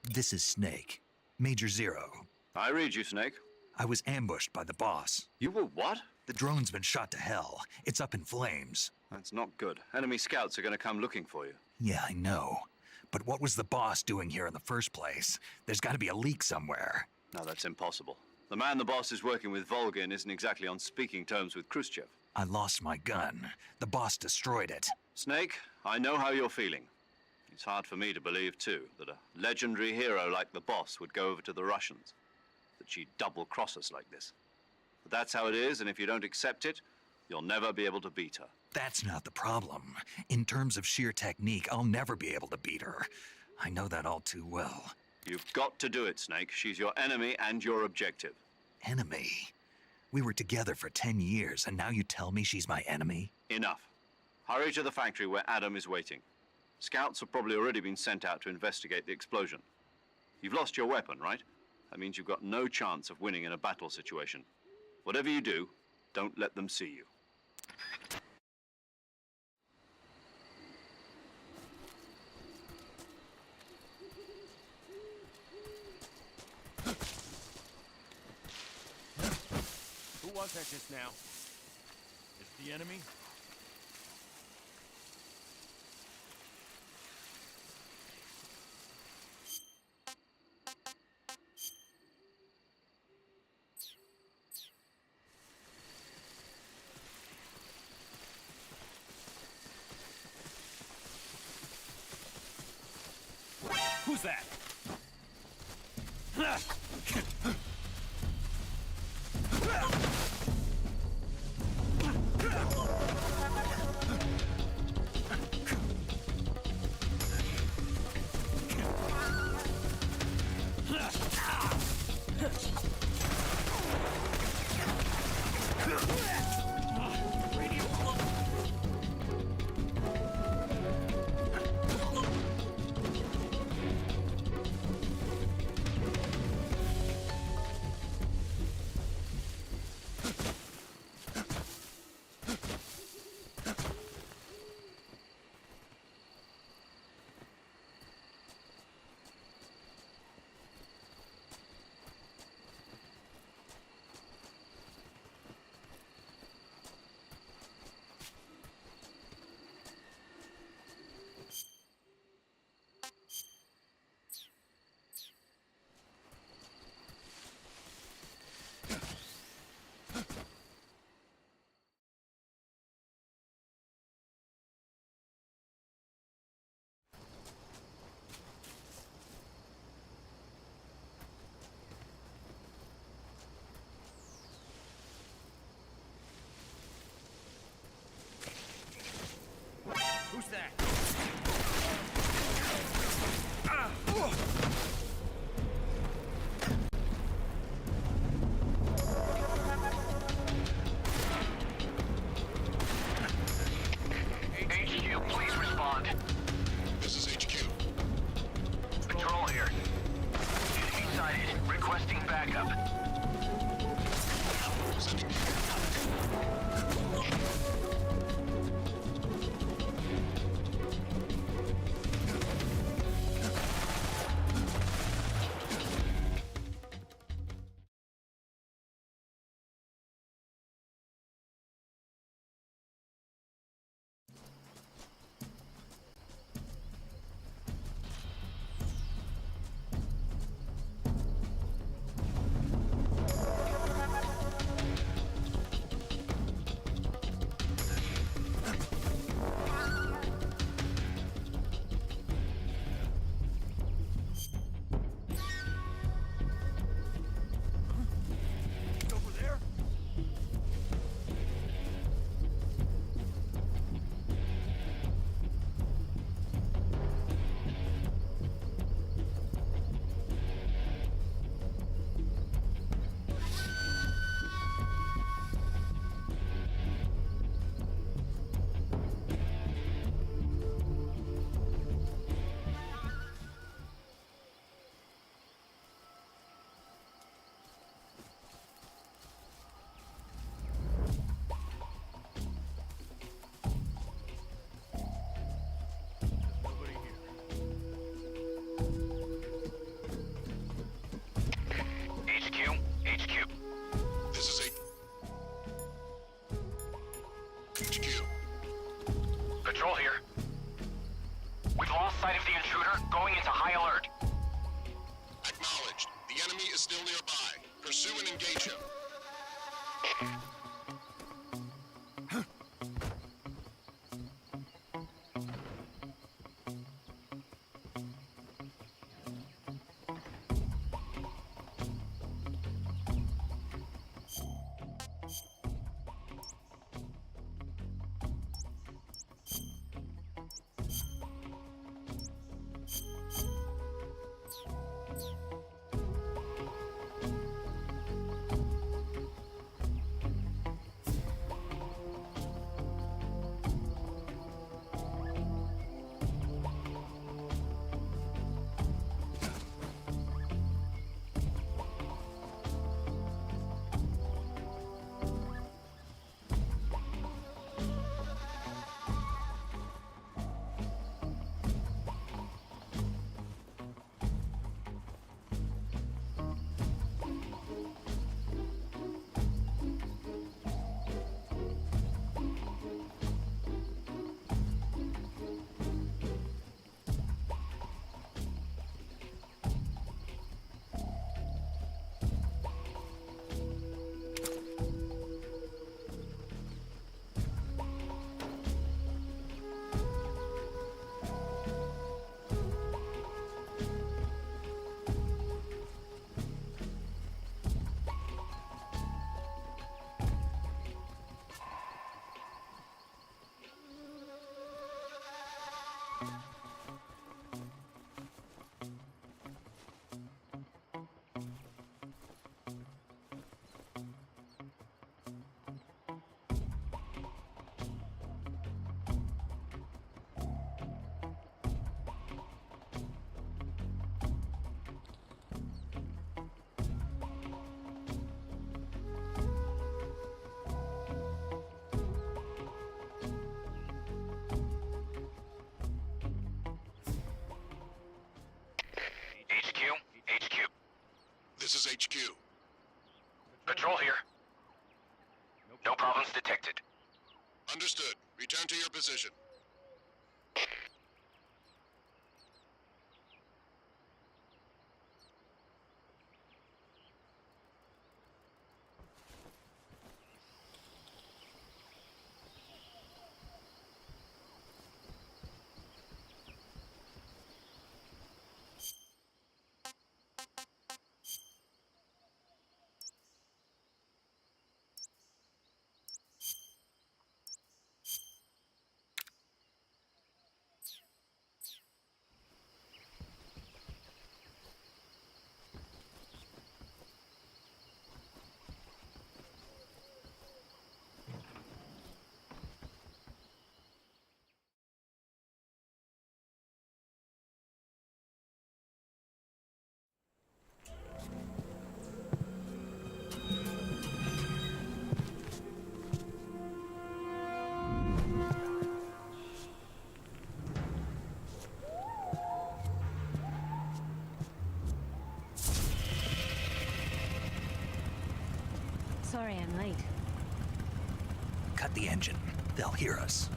This is Snake. Major Zero. I read you, Snake. I was ambushed by the boss. You were what? The drone's been shot to hell. It's up in flames. That's not good. Enemy scouts are going to come looking for you. Yeah, I know. But what was the boss doing here in the first place? There's got to be a leak somewhere. No, that's impossible. The man the boss is working with, Volgin, isn't exactly on speaking terms with Khrushchev. I lost my gun. The boss destroyed it. Snake, I know how you're feeling. It's hard for me to believe, too, that a legendary hero like the boss would go over to the Russians. That she'd double-cross us like this. But that's how it is, and if you don't accept it, you'll never be able to beat her. That's not the problem. In terms of sheer technique, I'll never be able to beat her. I know that all too well. You've got to do it, Snake. She's your enemy and your objective. Enemy? We were together for 10 years, and now you tell me she's my enemy? Enough. Hurry to the factory where Adam is waiting. Scouts have probably already been sent out to investigate the explosion. You've lost your weapon, right? That means you've got no chance of winning in a battle situation. Whatever you do, don't let them see you. was that just now? It's the enemy? Who's that? Who's that? HQ, please respond. This is HQ. Patrol here. Enemy sighted. Requesting backup. Patrol here. We've lost sight of the intruder, going into high alert. Acknowledged. The enemy is still nearby. Pursue and engage him. No problems detected. Understood. Return to your position. Sorry I'm late. Cut the engine. They'll hear us.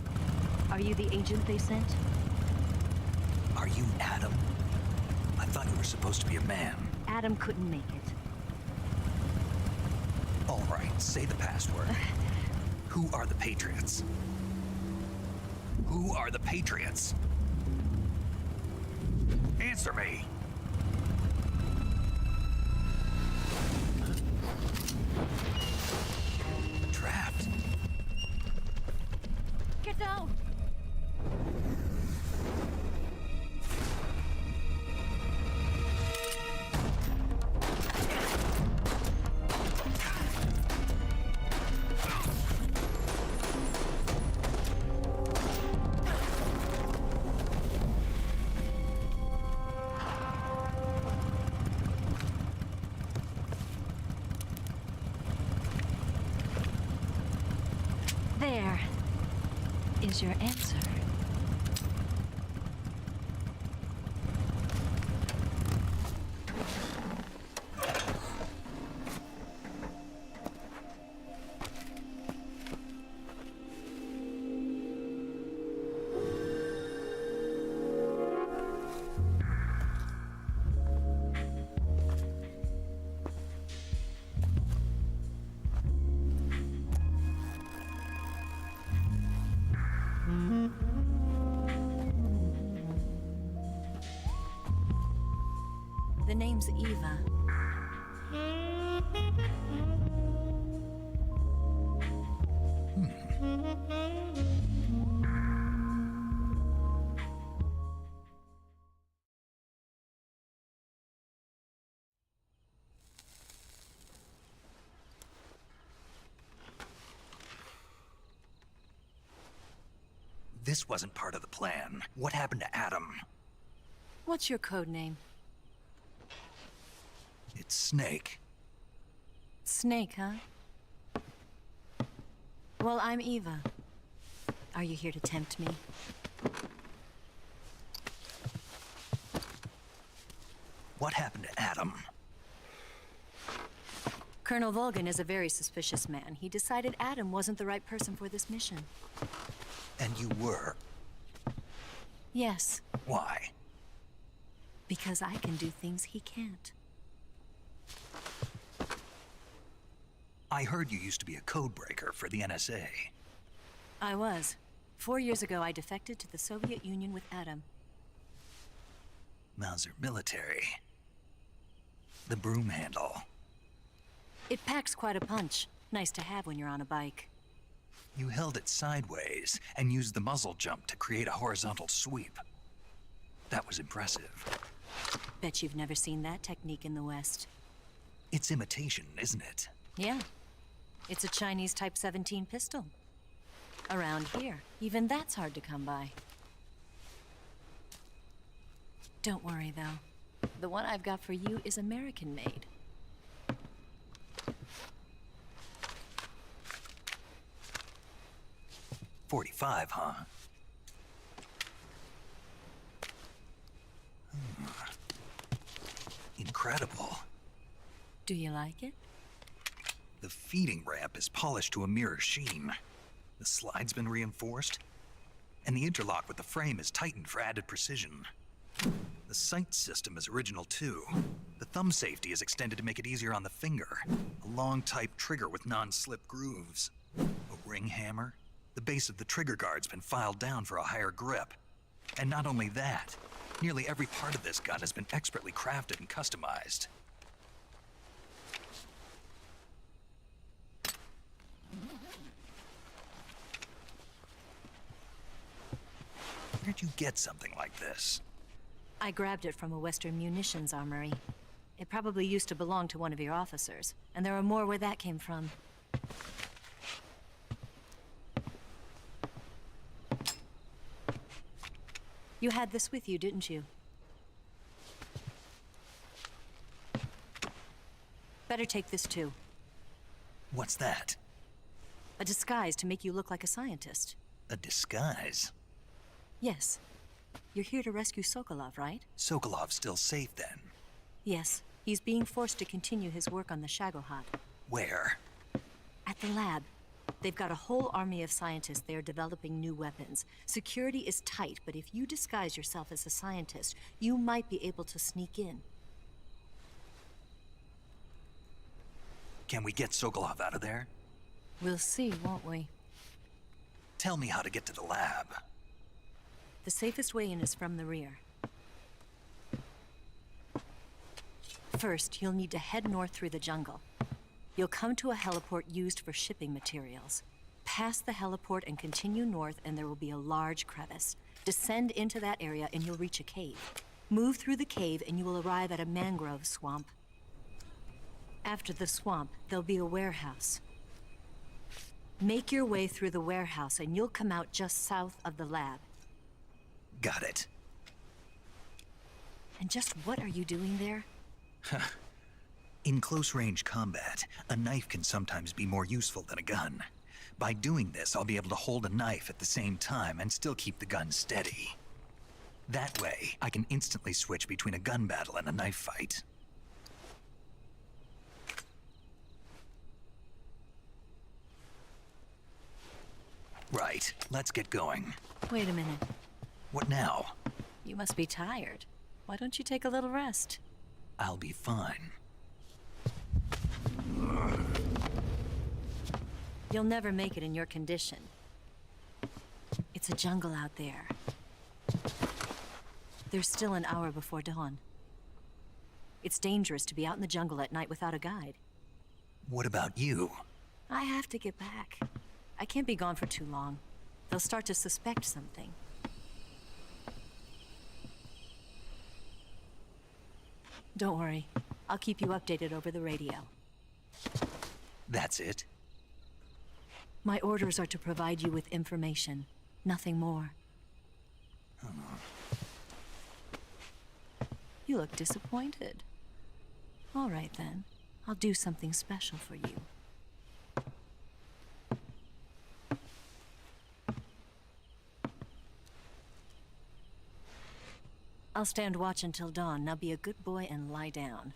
Are you the agent they sent? Are you Adam? I thought you were supposed to be a man. Adam couldn't make it. All right, say the password. Who are the Patriots? Who are the Patriots? Answer me! Trapped. Get down! There is your answer. The name's Eva. This wasn't part of the plan. What happened to Adam? What's your code name? It's Snake. Snake, huh? Well, I'm Eva. Are you here to tempt me? What happened to Adam? Colonel Volgin is a very suspicious man. He decided Adam wasn't the right person for this mission. And you were? Yes, Why? because I can do things he can't. I heard you used to be a code breaker for the NSA. I was. 4 years ago, I defected to the Soviet Union with Adam. Mauser military. The broom handle. It packs quite a punch. Nice to have when you're on a bike. You held it sideways and used the muzzle jump to create a horizontal sweep. That was impressive. Bet you've never seen that technique in the West. It's imitation, isn't it? Yeah. It's a Chinese Type 17 pistol. Around here, even that's hard to come by. Don't worry, though. The one I've got for you is American-made. .45, huh? Incredible. Do you like it? The feeding ramp is polished to a mirror sheen. The slide's been reinforced, and the interlock with the frame is tightened for added precision. The sight system is original too. The thumb safety is extended to make it easier on the finger. A long type trigger with non-slip grooves. A ring hammer. The base of the trigger guard's been filed down for a higher grip. And not only that, nearly every part of this gun has been expertly crafted and customized. Where'd you get something like this? I grabbed it from a Western munitions armory. It probably used to belong to one of your officers, and there are more where that came from. You had this with you, didn't you? Better take this too. What's that? A disguise to make you look like a scientist. A disguise? Yes. You're here to rescue Sokolov, right? Sokolov's still safe then? Yes. He's being forced to continue his work on the Shagohod. Where? At the lab. They've got a whole army of scientists there developing new weapons. Security is tight, but if you disguise yourself as a scientist, you might be able to sneak in. Can we get Sokolov out of there? We'll see, won't we? Tell me how to get to the lab. The safest way in is from the rear. First, you'll need to head north through the jungle. You'll come to a heliport used for shipping materials. Pass the heliport and continue north, and there will be a large crevice. Descend into that area and you'll reach a cave. Move through the cave and you will arrive at a mangrove swamp. After the swamp, there'll be a warehouse. Make your way through the warehouse and you'll come out just south of the lab. Got it. And just what are you doing there? In close-range combat, a knife can sometimes be more useful than a gun. By doing this, I'll be able to hold a knife at the same time and still keep the gun steady. That way, I can instantly switch between a gun battle and a knife fight. Right, let's get going. Wait a minute. What now? You must be tired. Why don't you take a little rest? I'll be fine. You'll never make it in your condition. It's a jungle out there. There's still an hour before dawn. It's dangerous to be out in the jungle at night without a guide. What about you? I have to get back. I can't be gone for too long. They'll start to suspect something. Don't worry. I'll keep you updated over the radio. That's it? My orders are to provide you with information. Nothing more. You look disappointed. All right, then. I'll do something special for you. I'll stand watch until dawn. Now be a good boy and lie down.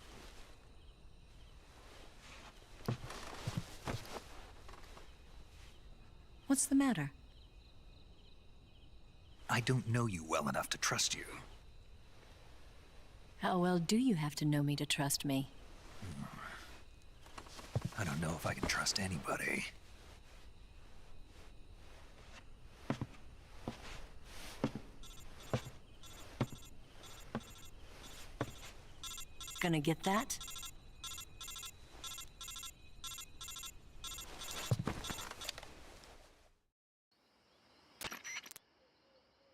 What's the matter? I don't know you well enough to trust you. How well do you have to know me to trust me? I don't know if I can trust anybody. Gonna get that?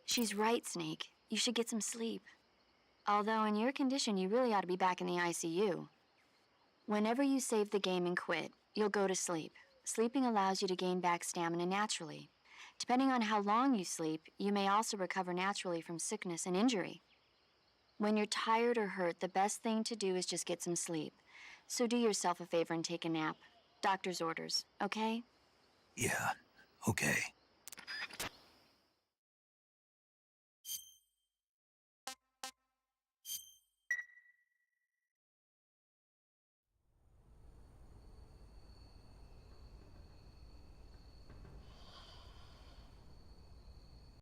She's right, Snake. You should get some sleep. Although in your condition, you really ought to be back in the ICU. Whenever you save the game and quit, you'll go to sleep. Sleeping allows you to gain back stamina naturally. Depending on how long you sleep, you may also recover naturally from sickness and injury. When you're tired or hurt, the best thing to do is just get some sleep. So do yourself a favor and take a nap. Doctor's orders, okay? Yeah, okay.